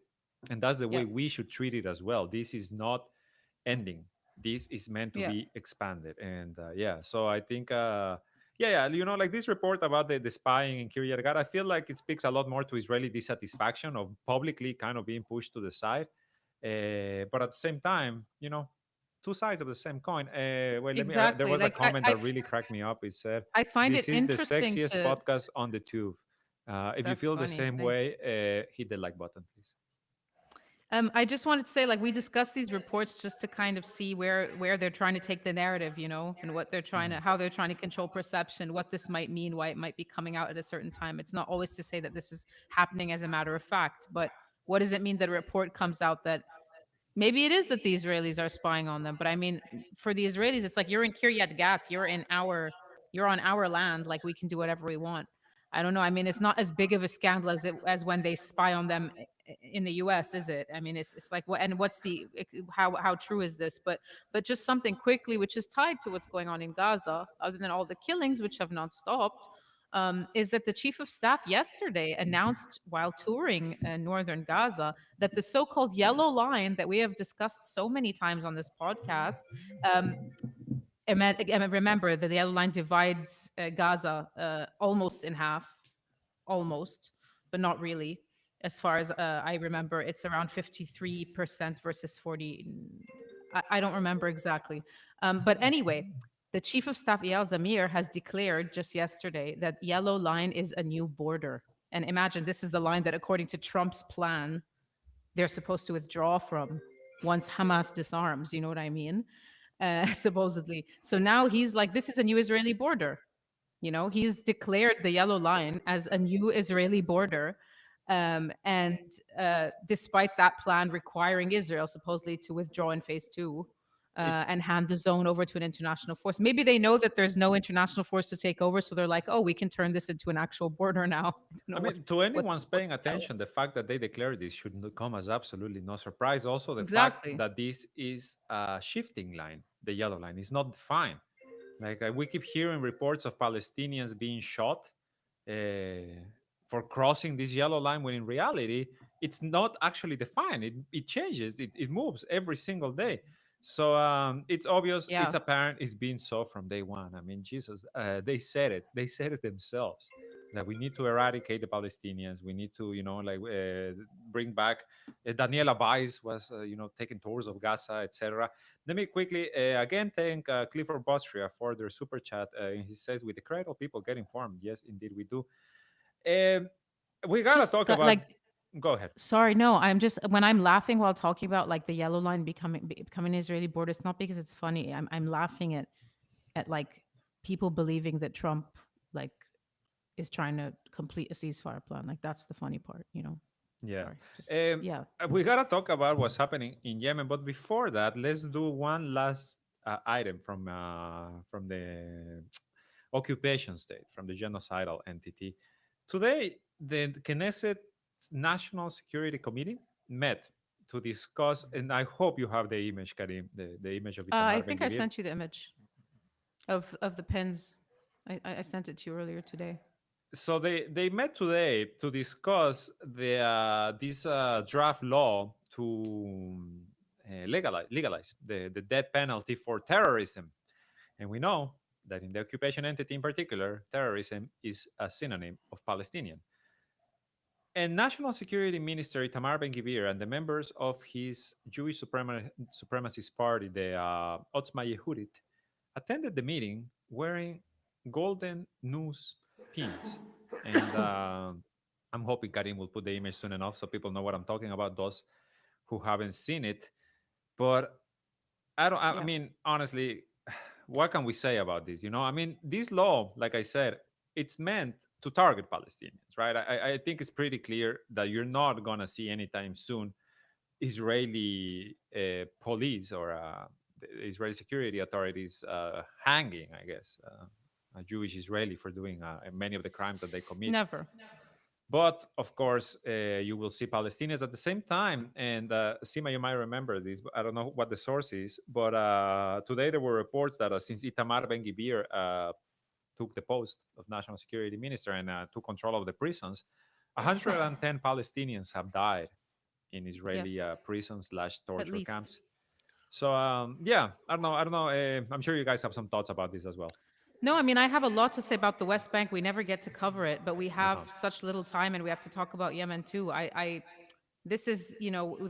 And that's the Yeah. way we should treat it as well. This is not ending. This is meant to Yeah. be expanded. And yeah, so I think, yeah, like this report about the spying in Kiryat Gat, I feel like it speaks a lot more to Israeli dissatisfaction of publicly kind of being pushed to the side. But at the same time, two sides of the same coin. Wait, let me. There Exactly. was a Like comment that really cracked me up. It said, I find it "This is the interesting sexiest to. podcast on the tube." If you That's feel the funny. same Thanks. way, hit the like button, please. I just wanted to say, like, we discussed these reports just to kind of see where they're trying to take the narrative, and what they're trying to, Mhm. how they're trying to control perception, what this might mean, why it might be coming out at a certain time. It's not always to say that this is happening as a matter of fact, but what does it mean that a report comes out that maybe it is that the Israelis are spying on them? But I mean, for the Israelis, it's like you're in Kiryat Gat, you're on our land, like we can do whatever we want. I don't know. I mean, it's not as big of a scandal as when they spy on them in the U.S., is it? I mean, it's like what, and what's the, how true is this? But just something quickly, which is tied to what's going on in Gaza, other than all the killings which have not stopped. Is that the chief of staff yesterday announced while touring northern Gaza that the so-called yellow line that we have discussed so many times on this podcast, um, remember that the yellow line divides Gaza almost in half, almost, but not really. As far as I remember, it's around 53% versus 40. I don't remember exactly. But anyway, the chief of staff, Eyal Zamir, has declared just yesterday that yellow line is a new border. And imagine this is the line that, according to Trump's plan, they're supposed to withdraw from once Hamas disarms. You know what I mean? Supposedly. So now he's like, this is a new Israeli border. He's declared the yellow line as a new Israeli border. And despite that plan requiring Israel supposedly to withdraw in phase two It, and hand the zone over to an international force. Maybe they know that there's no international force to take over. So they're like, oh, we can turn this into an actual border now. I don't I know mean, to what, anyone's what paying the hell. attention, the fact that they declare this should not come as absolutely no surprise. Also, the fact Exactly. that this is a shifting line, the yellow line, is not defined. Like we keep hearing reports of Palestinians being shot uh, for crossing this yellow line, when in reality, it's not actually defined. It changes, it moves every single day. So it's obvious, Yeah. it's apparent, it's been so from day one. I mean, Jesus, they said it themselves, that we need to eradicate the Palestinians. We need to, like bring back. Daniela Weiss was, taking tours of Gaza, etc. Let me quickly again thank Clifford Bostria for their super chat. He says, "With the credit of people get informed." Yes, indeed, we do. Um, we gotta Just talk got, about. like, Go ahead. sorry, no, I'm just, when I'm laughing while talking about like the yellow line becoming an Israeli border, it's not because it's funny. I'm laughing at like people believing that Trump like is trying to complete a ceasefire plan. Like that's the funny part. Yeah. Sorry. Just Um, yeah. we gotta talk about what's happening in Yemen, but before that, let's do one last item from the occupation state, from the genocidal entity. Today, the Knesset National Security Committee met to discuss, and I hope you have the image, Karim, the image of I Itamar Ben think I Gvir. sent you the image of the pins. I sent it to you earlier today. So they met today to discuss this draft law to legalize the death penalty for terrorism. And we know that in the occupation entity in particular, terrorism is a synonym of Palestinian. And National Security Minister Itamar Ben-Gvir and the members of his Jewish supremacist party, the Otzma Yehudit, attended the meeting wearing golden news pins. And I'm hoping Karim will put the image soon enough so people know what I'm talking about, those who haven't seen it. But I Yeah. mean, honestly, what can we say about this? I mean, this law, like I said, it's meant to target Palestinians, right? I think it's pretty clear that you're not going to see anytime soon Israeli police or the Israeli security authorities hanging, I guess, a Jewish Israeli for doing many of the crimes that they commit. Never. But of course, you will see Palestinians at the same time. And Sima, you might remember this. But I don't know what the source is, but today there were reports that since Itamar Ben Gvir took the post of national security minister and took control of the prisons, 110 Palestinians have died in Israeli Yes. prisons slash At torture least. camps. So yeah, I don't know. I'm sure you guys have some thoughts about this as well. No, I mean, I have a lot to say about the West Bank. We never get to cover it, but we have Uh-huh. such little time and we have to talk about Yemen too. This is,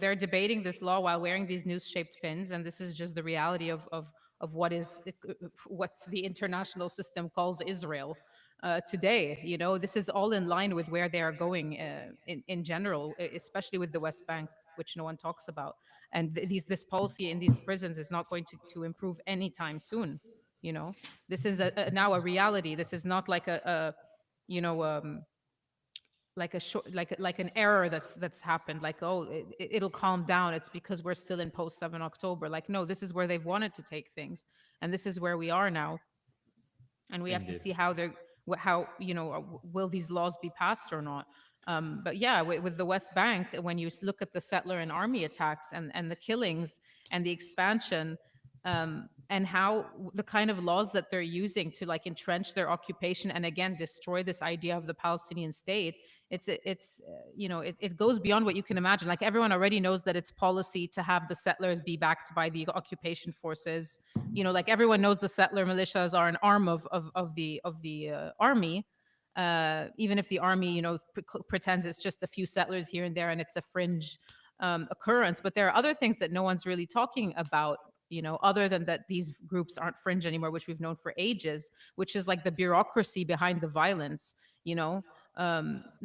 they're debating this law while wearing these news shaped pins. And this is just the reality of what the international system calls Israel today. This is all in line with where they are going in general, especially with the West Bank, which no one talks about. And this policy in these prisons is not going to improve anytime soon. you know this is now a reality. This is not like a you know like a short like an error that's happened, like, oh, it'll calm down, it's because we're still in post 7 October. Like, no, this is where they've wanted to take things, and this is where we are now. And we have to Indeed. see how they're how will these laws be passed or not. But yeah, with the West Bank, when you look at the settler and army attacks and the killings and the expansion, and how the kind of laws that they're using to like entrench their occupation and again destroy this idea of the Palestinian state, it goes beyond what you can imagine. Like, everyone already knows that it's policy to have the settlers be backed by the occupation forces. Like, everyone knows the settler militias are an arm of the army, even if the army pretends it's just a few settlers here and there and it's a fringe occurrence. But there are other things that no one's really talking about, other than that these groups aren't fringe anymore, which we've known for ages, which is like the bureaucracy behind the violence.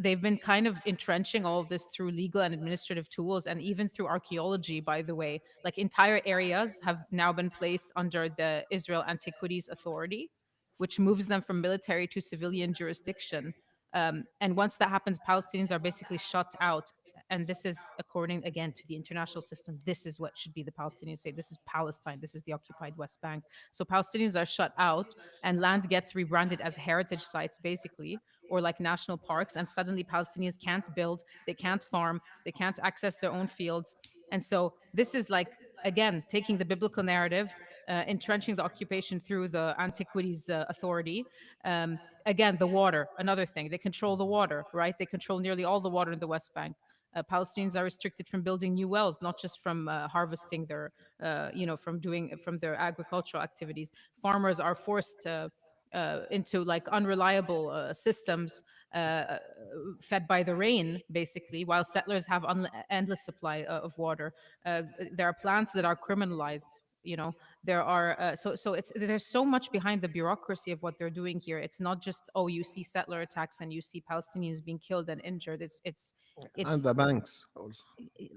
They've been kind of entrenching all of this through legal and administrative tools, and even through archaeology, by the way. Like, entire areas have now been placed under the Israel Antiquities Authority, which moves them from military to civilian jurisdiction. And once that happens, Palestinians are basically shut out. And this is according, again, to the international system. This is what should be the Palestinian state. This is Palestine. This is the occupied West Bank. So Palestinians are shut out, and land gets rebranded as heritage sites, basically, or like national parks. And suddenly Palestinians can't build, they can't farm, they can't access their own fields. And so this is like, again, taking the biblical narrative, entrenching the occupation through the Antiquities Authority. Again, the water, another thing. They control the water, right? They control nearly all the water in the West Bank. Palestinians are restricted from building new wells, not just from harvesting from their agricultural activities. Farmers are forced into like unreliable systems fed by the rain, basically, while settlers have endless supply of water. There are plants that are criminalized. There are there's so much behind the bureaucracy of what they're doing here. It's not just, oh, you see settler attacks and you see Palestinians being killed and injured. And It's the banks also.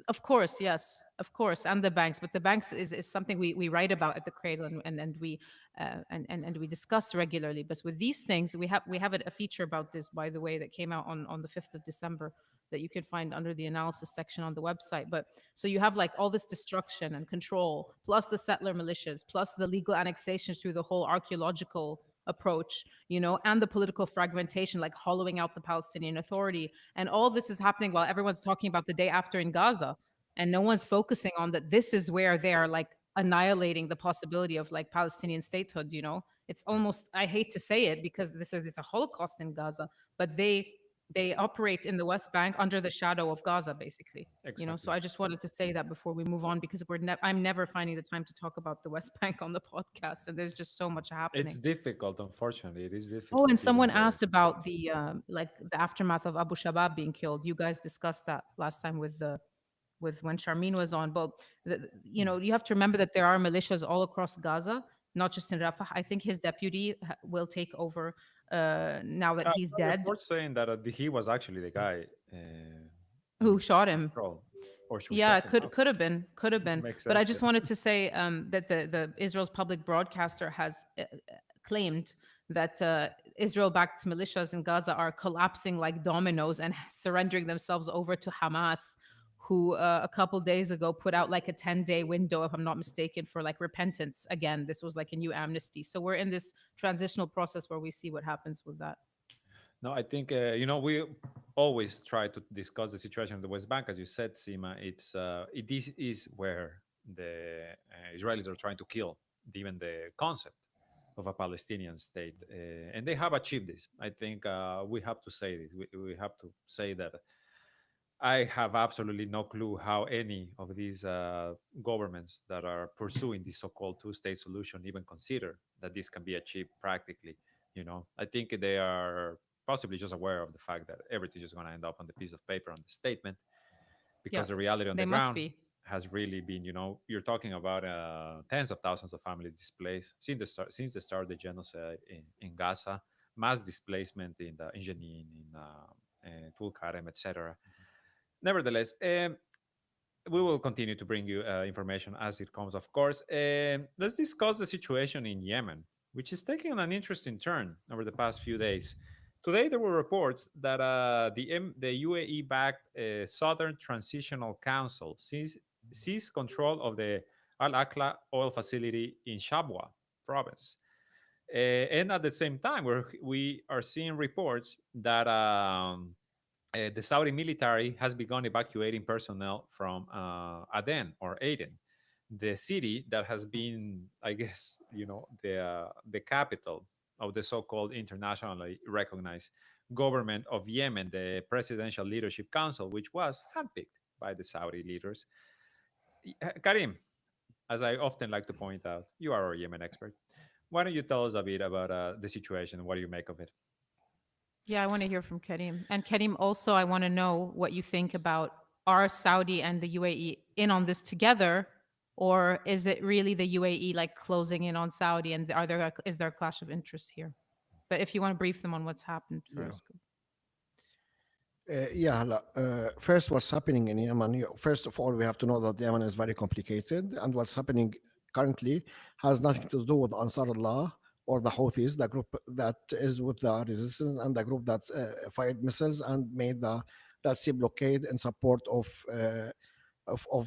Of course, yes, of course, and the banks. But the banks is something we write about at the Cradle, and we and we discuss regularly. But with these things, we have a feature about this, by the way, that came out on the 5th of December, that you can find under the analysis section on the website. But so you have like all this destruction and control, plus the settler militias, plus the legal annexations through the whole archaeological approach, and the political fragmentation, like hollowing out the Palestinian Authority. And all this is happening while everyone's talking about the day after in Gaza. And no one's focusing on that this is where they are like annihilating the possibility of like Palestinian statehood. It's almost, I hate to say it, because it's a Holocaust in Gaza, but they they operate in the West Bank under the shadow of Gaza, basically. So Exactly. I just wanted to say that before we move on, because I'm never finding the time to talk about the West Bank on the podcast, and there's just so much It's happening. difficult, unfortunately. It is Oh, difficult, and even someone though. asked about the like the aftermath of Abu Shabab being killed. You guys discussed that last time with when Charmin was on. But you have to remember that there are militias all across Gaza, not just in Rafah. I think his deputy will take over now that he's dead. Reports saying that he was actually the guy Who in shot him? control, or who Yeah, shot it him. could have been. Makes But I sense. just wanted to say that the Israel's public broadcaster has claimed that Israel-backed militias in Gaza are collapsing like dominoes and surrendering themselves over to Hamas, who a couple days ago put out like a 10-day window, if I'm not mistaken, for like repentance. Again, this was like a new amnesty. So we're in this transitional process where we see what happens with that. No, I think we always try to discuss the situation of the West Bank, as you said, Sima. It is where the Israelis are trying to kill even the concept of a Palestinian state, and they have achieved this. I think we have to say this. We have to say that I have absolutely no clue how any of these governments that are pursuing this so-called two-state solution even consider that this can be achieved practically. I think they are possibly just aware of the fact that everything is going to end up on the piece of paper on the statement, Yeah, because the reality on they the must ground be. has really been, you're talking about tens of thousands of families displaced since the start of the genocide in Gaza, mass displacement in Jenin, in Tulkarem, etc. Nevertheless, we will continue to bring you information as it comes, of course. Let's discuss the situation in Yemen, which is taking an interesting turn over the past few days. Today, there were reports that the UAE-backed Southern Transitional Council seized control of the Al Akla oil facility in Shabwa province. And at the same time, we are seeing reports that the Saudi military has begun evacuating personnel from Aden, the city that has been, I guess, the capital of the so-called internationally recognized government of Yemen, the Presidential Leadership Council, which was handpicked by the Saudi leaders. Karim, as I often like to point out, you are our Yemen expert. Why don't you tell us a bit about the situation and what do you make of it? Yeah, I want to hear from Karim. And Karim, also, I want to know what you think about, are Saudi and the UAE in on this together, or is it really the UAE like closing in on Saudi, and is there a clash of interests here? But if you want to brief them on what's happened Yeah. first. Yeah, first, what's happening in Yemen? First of all, we have to know that Yemen is very complicated, and what's happening currently has nothing to do with Ansar Allah or the Houthis, the group that is with the resistance, and the group that fired missiles and made the Red Sea blockade in support of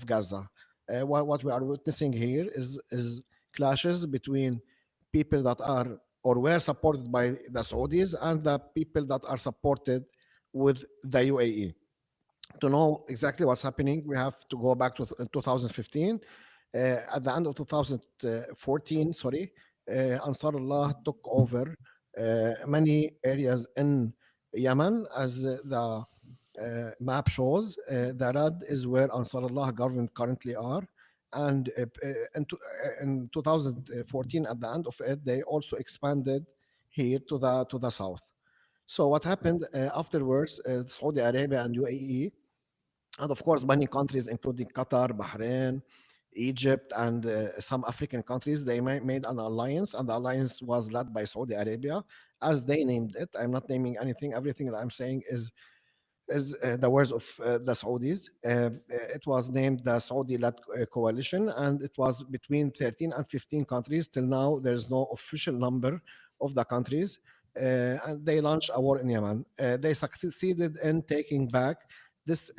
Gaza. What we are witnessing here is clashes between people that are or were supported by the Saudis and the people that are supported with the UAE. To know exactly what's happening, we have to go back to 2015. At the end of 2014, sorry, Ansarullah took over many areas in Yemen. As the map shows, the red is where Ansarullah government currently are. And in 2014, at the end of it, they also expanded here to the south. So what happened afterwards? Saudi Arabia and UAE, and of course many countries, including Qatar, Bahrain, Egypt, and some African countries, they made an alliance, and the alliance was led by Saudi Arabia, as they named it. I'm not naming anything. Everything that I'm saying is the words of the Saudis. It was named the Saudi-led coalition, and it was between 13 and 15 countries. Till now, there is no official number of the countries, and they launched a war in Yemen. They succeeded in taking back this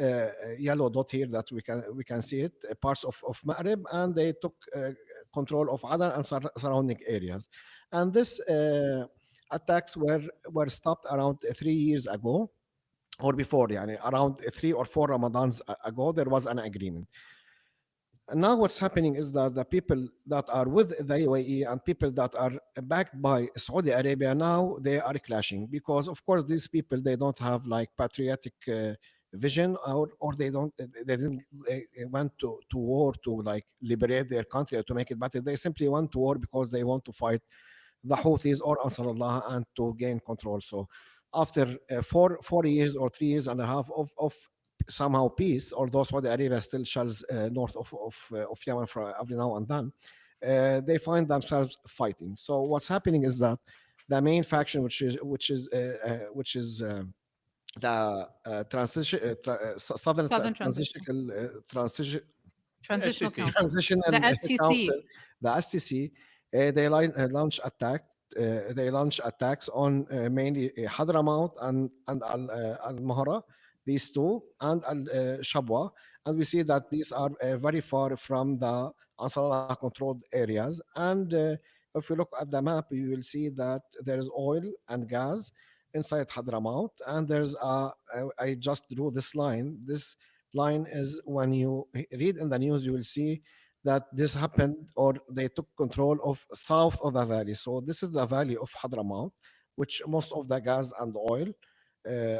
yellow dot here that we can see it, parts of Maghreb, and they took control of Aden and surrounding areas. And this attacks were stopped around 3 years ago or before, yani around 3 or 4 Ramadans ago, there was an agreement. now what's happening is that the people that are with the UAE and people that are backed by Saudi Arabia, now they are clashing, because of course these people, they don't have like patriotic vision, or they didn't they went to war to like liberate their country or to make it better. They simply went to war because they want to fight the Houthis or Ansarullah and to gain control. So after 4 years or 3 years and a half of somehow peace, although Saudi Arabia still shells north of Yemen for every now and then, they find themselves fighting. So what's happening is that the main faction, which is the Southern Southern Transitional Transitional STC. Council, Transitional the Council, STC. the STC, they launch attacks on mainly Hadramaut and Al Mahra, these two, and Al Shabwa, and we see that these are very far from the Ansarallah controlled areas. And if you look at the map, you will see that there is oil and gas inside Hadramaut, and I just drew this line. This line is, when you read in the news, you will see that this happened, or they took control of south of the valley. So this is the valley of Hadramaut, which most of the gas and oil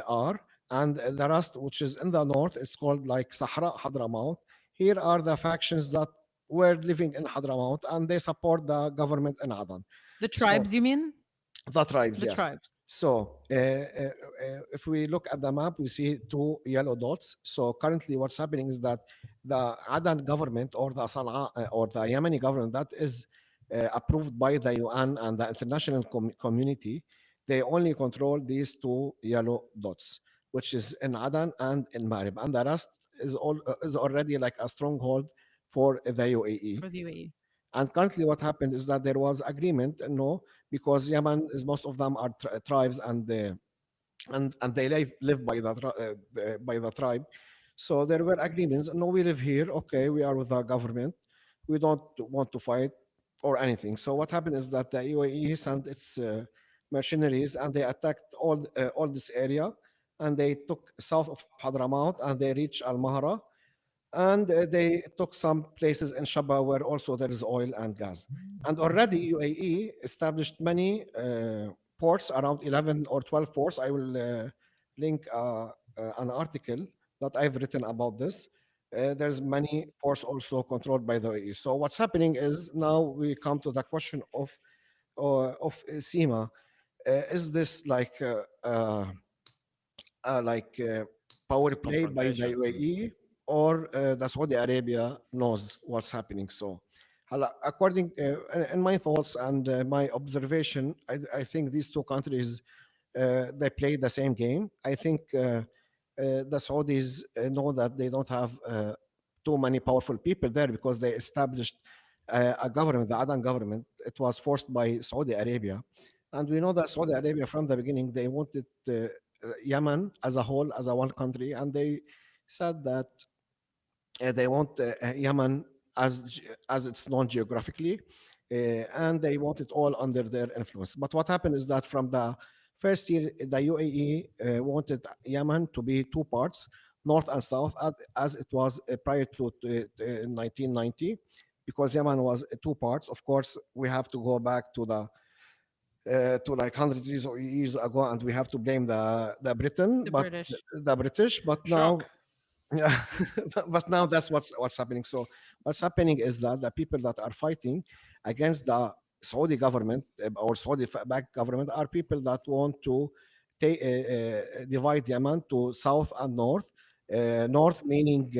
are, and the rest, which is in the north, is called like Sahara Hadramaut. Here are the factions that were living in Hadramaut, and they support the government in Aden. The So tribes, you mean? the tribes, The yes. tribes. So if we look at the map, we see two yellow dots. So currently, what's happening is that the Aden government, or the Sana'a, or the Yemeni government that is approved by the UN and the international community, they only control these two yellow dots, which is in Aden and in Marib, and the rest is already like a stronghold for the UAE. For the UAE. And currently, what happened is that there was agreement, no, because Yemen is, most of them are tribes, and they live by by the tribe. So there were agreements. No, we live here. Okay, we are with our government. We don't want to fight or anything. So what happened is that the UAE sent its mercenaries, and they attacked all this area, and they took south of Hadramaut, and they reached Al Mahra, and they took some places in Shaba where also there is oil and gas. And already UAE established many ports, around 11 or 12 ports. I will link an article that I've written about this. There's many ports also controlled by the UAE. So what's happening is, now we come to the question of SEMA. Is this like power play by the Confrontation. UAE, or the Saudi Arabia knows what's happening? So, according in my thoughts and my observation, I think these two countries they play the same game. I think the Saudis know that they don't have too many powerful people there, because they established a government, the Adan government. It was forced by Saudi Arabia, and we know that Saudi Arabia from the beginning, they wanted Yemen as a whole, as a one country, and they said that they want Yemen as it's known geographically, and they want it all under their influence. But what happened is that from the first year, the UAE wanted Yemen to be two parts, north and south, as it was prior to 1990, because Yemen was two parts. Of course, we have to go back to like hundreds of years ago, and we have to blame the Britain, The but British. the British. But now, Shock. yeah, but now that's what's happening. So what's happening is that the people that are fighting against the Saudi government, or Saudi-backed government, are people that want to divide Yemen to south and north. North meaning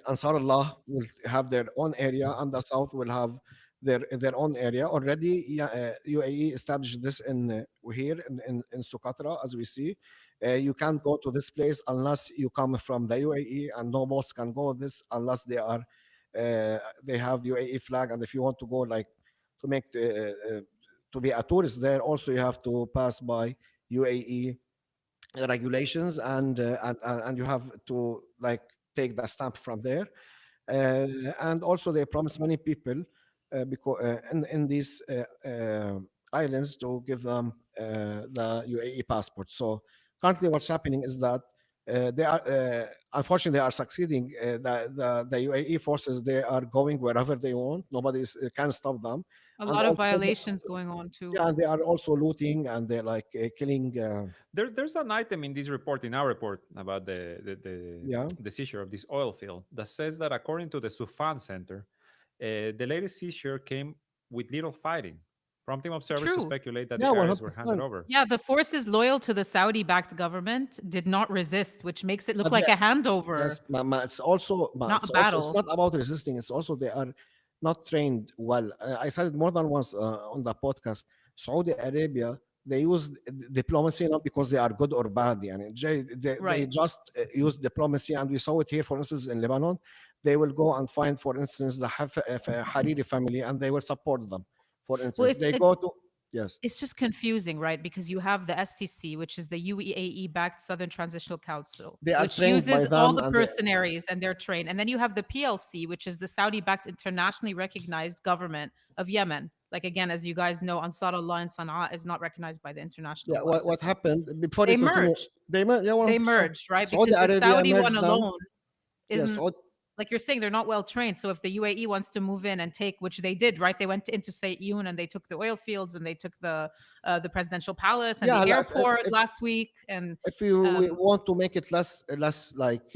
Ansarullah will have their own area, and the south will have their own area. Already, yeah, UAE established this in here in Socotra, as we see. You can't go to this place unless you come from the UAE, and no boats can go this unless they have UAE flag. And if you want to go, like, to make to be a tourist there, also you have to pass by UAE regulations, and you have to like take the stamp from there. uh, and also they promise many people, because in these islands, to give them the UAE passport. So currently what's happening is that they are unfortunately they are succeeding. The UAE forces, they are going wherever they want. Nobody can stop them, A and lot of also violations going on too. yeah, and they are also looting and they're like killing. There's an item in this report, in our report, about Yeah, the seizure of this oil field that says that according to the Sufan Center, the latest seizure came with little fighting, prompting observers to True. speculate that yeah, the one areas hundred were handed percent. over. Yeah, the forces loyal to the Saudi-backed government did not resist, which makes it look But like they, a handover, yes, not a it's battle. not about resisting. It's also they are not trained well. I said it more than once on the podcast. Saudi Arabia, they use diplomacy not because they are good or bad. Yani, they Right. just use diplomacy, and we saw it here, for instance, in Lebanon. They will go and find, for instance, the Hariri family, and they will support them. For Well, instance, they go to yes, it's just confusing, right? Because you have the STC, which is the UAE backed Southern Transitional Council, they are which trained by uses all them, the and they, mercenaries and they're trained. And then you have the PLC, which is the Saudi backed internationally recognized government of Yemen. Like, again, as you guys know, Ansar Allah in Sana'a is not recognized by the yeah. international What system. happened before They you continue? merged. Yeah, They 100%. merged, right? Saudi Because the Arabia Saudi one merged them. alone Yes, isn't, like you're saying, they're not well trained. So if the UAE wants to move in and take, which they did, right? They went into Sayyun and they took the oil fields and they took the presidential palace and yeah. the Like, airport last week. And if you um, want to make it less like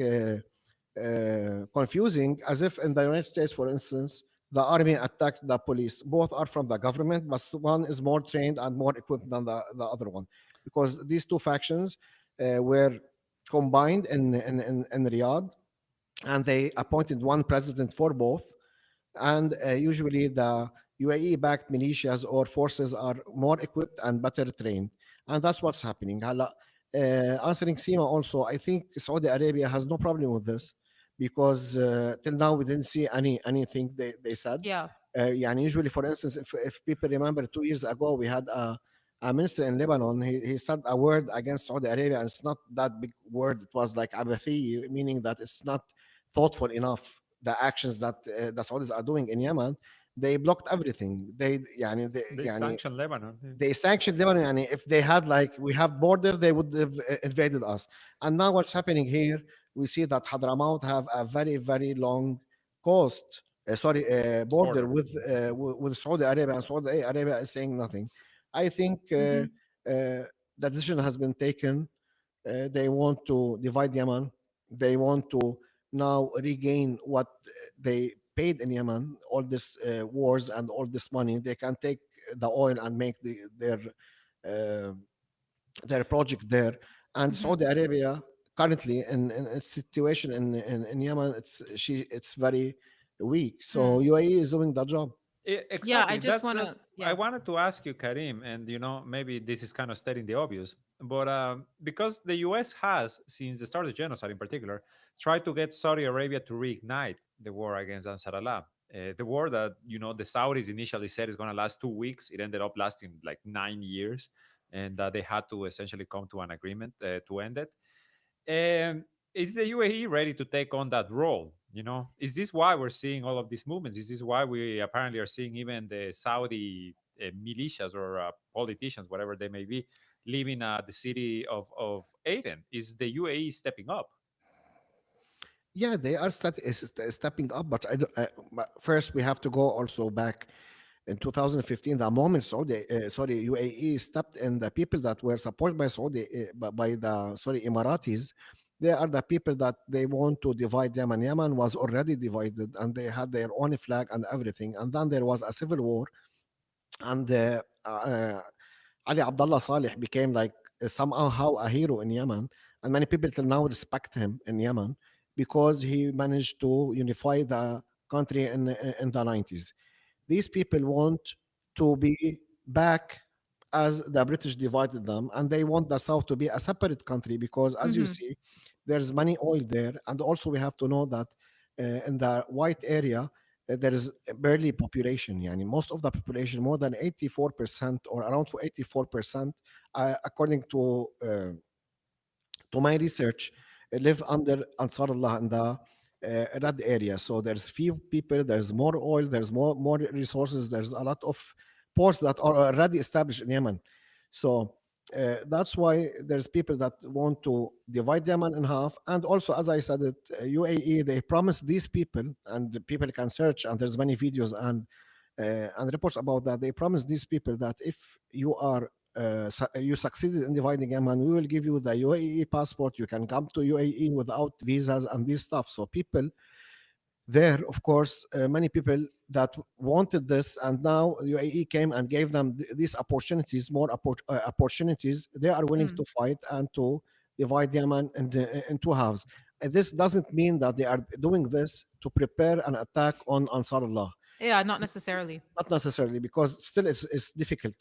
confusing, as if in the United States, for instance, the army attacked the police. Both are from the government, but one is more trained and more equipped than the other one, because these two factions were combined in Riyadh, and they appointed one president for both. And usually the UAE backed militias or forces are more equipped and better trained. And that's what's happening. Answering Sima also, I think Saudi Arabia has no problem with this, because till now we didn't see anything they said. yeah. يعني usually, for instance, if people remember 2 years ago, we had a minister in Lebanon. He said a word against Saudi Arabia, and it's not that big word. It was like apathy, meaning that it's not thoughtful enough. The actions that the Saudis are doing in Yemen, they blocked everything. They sanctioned Lebanon. Yeah. They sanctioned Lebanon. And if they had, like, we have border, they would have invaded us. And now what's happening here? We see that Hadramaut have a very very long coast. Border Border. with Saudi Arabia, and Saudi Arabia is saying nothing. I think Hmm. the decision has been taken. They want to divide Yemen. They want to now regain what they paid in Yemen, all this wars and all this money. They can take the oil and make uh, their project there. And Hmm. Saudi Arabia currently in its situation in Yemen, it's very weak. So UAE is doing the job. Yeah, I Exactly. just want That's. to, I yeah. wanted to ask you, Karim, and maybe this is kind of stating the obvious, but because the U.S. has, since the start of the genocide in particular, tried to get Saudi Arabia to reignite the war against Ansar Allah. The war that the Saudis initially said is going to last 2 weeks, it ended up lasting like 9 years, and they had to essentially come to an agreement to end it. Is the UAE ready to take on that role? Is this why we're seeing all of these movements? Is this why we apparently are seeing even the Saudi militias or politicians, whatever they may be, leaving the city of Aden? Is the UAE stepping up? Yeah, they are stepping up, but but first we have to go also back in 2015. The moment UAE stepped in, the people that were supported by by the Emiratis, they are the people that they want to divide Yemen. Yemen was already divided, and they had their own flag and everything. And then there was a civil war, and Ali Abdullah Saleh became like somehow a hero in Yemen, and many people till now respect him in Yemen because he managed to unify the country in the 90s. These people want to be back as the British divided them, and they want the South to be a separate country because, as you Hmm. see, there's money oil there, and also we have to know that in the white area there is barely population. Yani most of the population, more than 84% or around for 84%, according to my research, live under Ansar Allah in the red area. So there's few people, there's more oil, there's more resources, there's a lot of ports that are already established in Yemen. So That's why there's people that want to divide Yemen in half. And also, as I said, it UAE, they promised these people, and the people can search, and there's many videos and reports about that. They promised these people that if you are you succeeded in dividing Yemen, we will give you the UAE passport. You can come to UAE without visas and this stuff. So people there, of course, many people that wanted this, and now UAE came and gave them these opportunities, more opportunities. They are willing Mm. to fight and to divide Yemen in two halves. And this doesn't mean that they are doing this to prepare an attack on Ansarullah. Yeah, not necessarily. Not necessarily, because still it's difficult.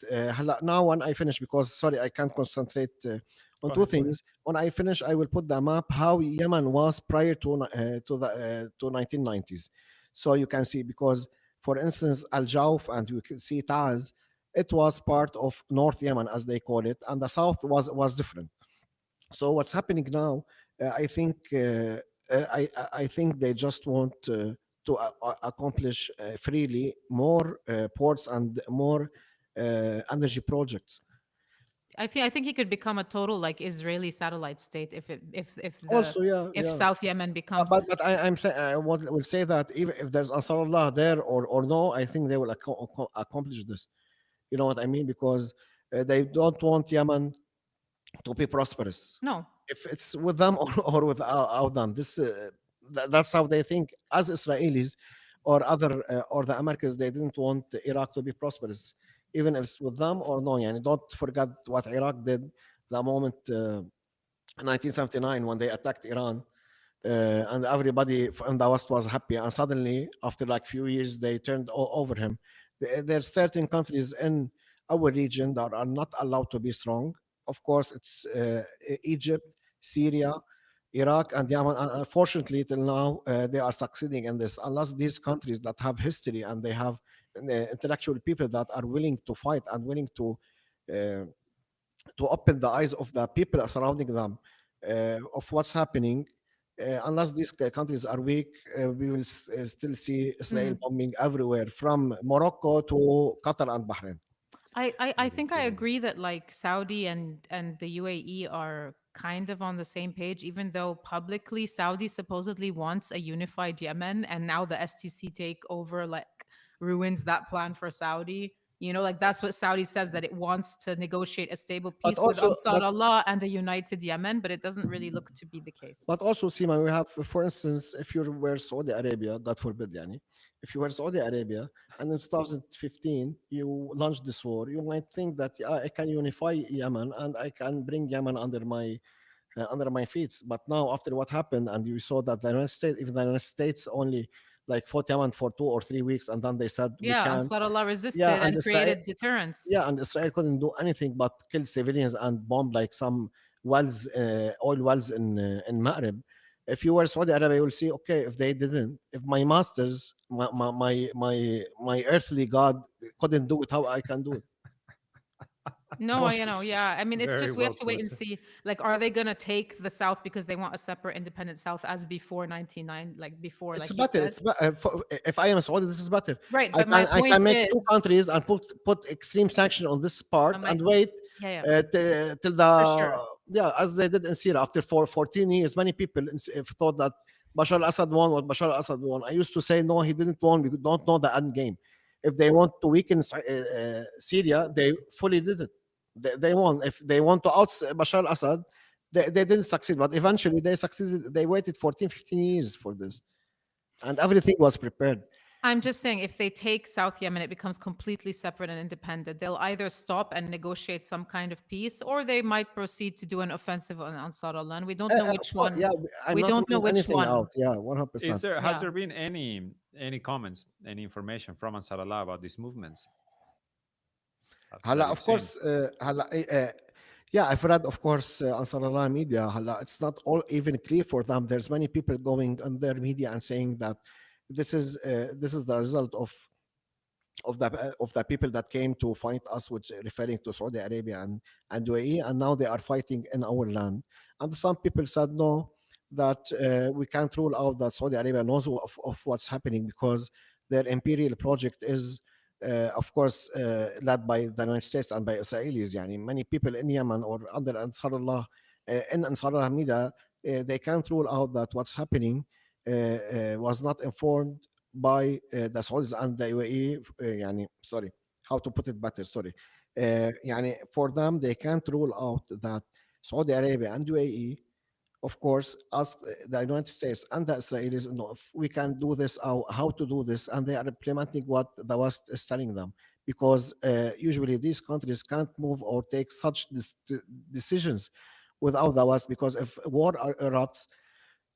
Now, when I finish, because sorry, I can't concentrate on Go two ahead, please. things. When I finish, I will put the map how Yemen was prior to 1990s, so you can see. Because, for instance, Al Jauf, and you can see Taz, it was part of North Yemen, as they call it, and the south was different. So what's happening now? I think they just want to accomplish freely more ports and more energy projects. I think he could become a total like Israeli satellite state Also, yeah, if yeah. South Yemen But becomes. I'm saying, will say that even if there's Ansarullah there or no, I think they will accomplish this. You know what I mean? Because they don't want Yemen to be prosperous. No. If it's with them or without them, that's how they think. As Israelis or other or the Americans, they didn't want Iraq to be prosperous, even if it's with them or no. And don't forget what Iraq did the moment 1979 when they attacked Iran, and everybody in the West was happy. And suddenly, after like few years, they turned over him. There's certain countries in our region that are not allowed to be strong. Of course, it's Egypt, Syria, Iraq, and Yemen. And unfortunately, till now, they are succeeding in this. Unless these countries that have history and they have intellectual people that are willing to fight and willing uh, to open the eyes of the people surrounding them of what's happening. Unless these countries are weak, we will still see Israel Mm. bombing everywhere from Morocco to Qatar and Bahrain. I think I agree that like Saudi and the UAE are kind of on the same page, even though publicly Saudi supposedly wants a unified Yemen, and now the STC takeover like ruins that plan for Saudi. You know, like that's what Saudi says, that it wants to negotiate a stable But peace with also, Ansar Allah and a united Yemen, but it doesn't really look to be the case. Sima, we have, for instance, if you were Saudi Arabia, God forbid, yani, if you were Saudi Arabia and in 2015 you launched this war, you might think that, yeah, I can unify Yemen and I can bring Yemen under my feet. But now, after what happened, and you saw that the United States, even the United States, only like fought Yemen for 2 or 3 weeks, and then they said we Yeah, can. Ansar Allah Yeah, resisted and and Israel, created deterrence. yeah, and Israel couldn't do anything but kill civilians and bomb like some wells, oil wells in Maghreb. If you were Saudi Arabia, you will see, okay, if they didn't, if my masters, my earthly God couldn't do it, how I can do it? No, you know, yeah. I mean, it's Very just we well have to wait and put. see. Like, are they gonna take the South because they want a separate independent South as before 99, like before, It's like you better. said? If I am Saudi, this is better. Right, I but my can I can point make two is, countries and put extreme sanction on this part my and wait yeah, yeah, till for the, sure. yeah, as they did in Syria after 14 years. Many people thought that Bashar al-Assad won. What Bashar al-Assad won? I used to say no, he didn't won. We don't know the end game. If they want to weaken Syria, they fully did it. They won. If they want to out Bashar al-Assad, they didn't succeed. But eventually they succeeded. They waited 14, 15 years for this, and everything was prepared. I'm just saying, if they take South Yemen, it becomes completely separate and independent. They'll either stop and negotiate some kind of peace, or they might proceed to do an offensive on Ansar Allah. And we don't know Of which course, one. yeah, I'm We not don't know ruling which anything one. out. Yeah, Is 100%. there has Yeah. there been any comments, any information from Ansar Allah about these movements that هلا you've of seen? course yeah, I've read, of course, Ansar Allah media. هلا it's not all even clear for them. There's many people going on their media and saying that this is the result of the people that came to fight us, which referring to Saudi Arabia and UAE, and now they are fighting in our land. And some people said no, that we can't rule out that Saudi Arabia knows of what's happening, because their imperial project is of course, led by the United States and by Israelis. Yani many people in Yemen or under Ansarullah, in Ansarullah media, they can't rule out that what's happening was not informed by the Saudis and the UAE. Yani, sorry, how to put it better? Sorry. Yani for them, they can't rule out that Saudi Arabia and UAE, of course, ask the United States and the Israelis, know if we can do this, how to do this, and they are implementing what the West is telling them. Because usually these countries can't move or take such decisions without the West. Because if war erupts,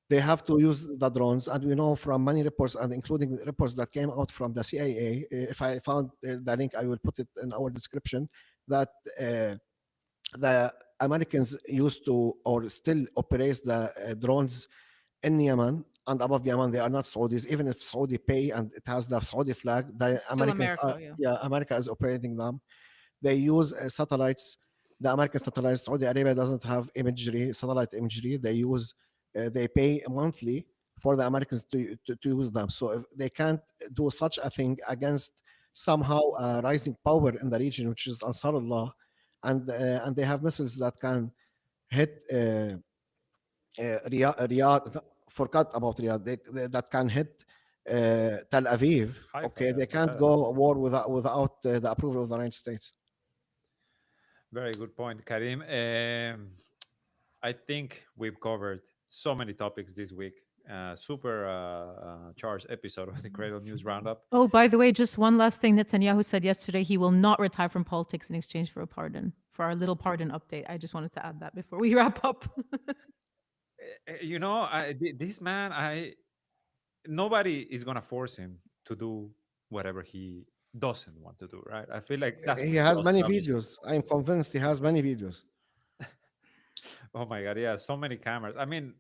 they have to use the drones, and we know from many reports, and including the reports that came out from the CIA. If I found the link, I will put it in our description. That. The Americans used to or still operates the drones in Yemen and above Yemen. They are not Saudis. Even if Saudi pay and it has the Saudi flag, the It's still Americans are, America. Yeah. yeah, America is operating them. They use satellites. The American satellites. Saudi Arabia doesn't have imagery, satellite imagery. They use, they pay monthly for the Americans to use them. So if they can't do such a thing against somehow a rising power in the region, which is Ansarullah, and they have missiles that can hit Riyadh. Forgot about Riyadh. That can hit Tel Aviv. Haifa, Okay, yeah. they can't go war without the approval of the United States. Very good point, Karim. I think we've covered so many topics this week. Super charged episode of the Cradle News Roundup. Oh, by the way, just one last thing. Netanyahu said yesterday he will not retire from politics in exchange for a pardon, for our little pardon update. I just wanted to add that before we wrap up. This man, I nobody is gonna force him to do whatever he doesn't want to do, right? I feel like that's He pretty has well many established. videos. I'm convinced he has many videos. Oh my god, yeah, so many cameras. I mean,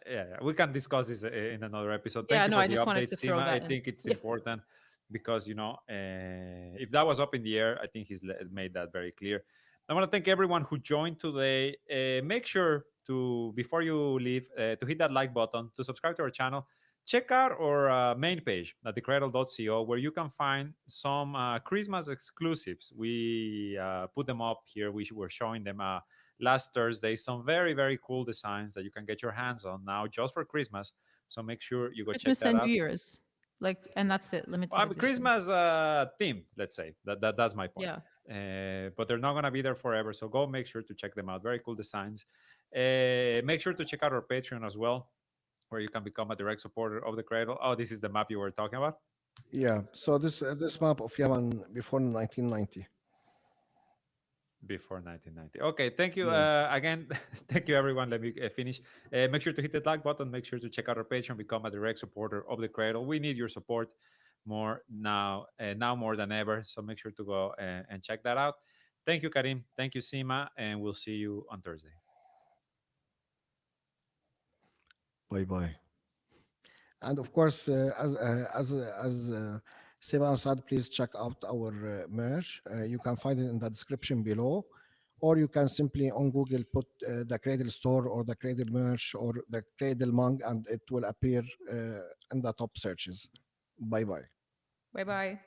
yeah, we can discuss this in another episode. Thank Yeah, you no, for I the just wanted update, to throw Sima. I that in. think it's Yeah. important because if that was up in the air, I think he's made that very clear. I want to thank everyone who joined today. Make sure to, before you leave, to hit that like button, to subscribe to our channel. Check out our main page at thecradle.co, where you can find some Christmas exclusives. We put them up here. We were showing them last Thursday. Some very, very cool designs that you can get your hands on now just for Christmas. So make sure you go check Christmas that and New out. Year's. And that's it, Well, limited I'm edition. Christmas themed, let's say. That's my point. Yeah. But they're not gonna be there forever, so go make sure to check them out. Very cool designs. Make sure to check out our Patreon as well, where you can become a direct supporter of the Cradle. Oh, this is the map you were talking about. Yeah. So this map of Yemen before 1990. Before 1990. Okay, thank you Yeah. again. Thank you, everyone. Let me finish. Make sure to hit the like button. Make sure to check out our Patreon. Become a direct supporter of the Cradle. We need your support more now more than ever. So make sure to go and check that out. Thank you, Karim. Thank you, Sima, and we'll see you on Thursday. Bye bye. And of course, Seba said, please check out our merch. You can find it in the description below, or you can simply on Google put the Cradle Store or the Cradle merch or the Cradle mug, and it will appear in the top searches. Bye bye. Bye bye.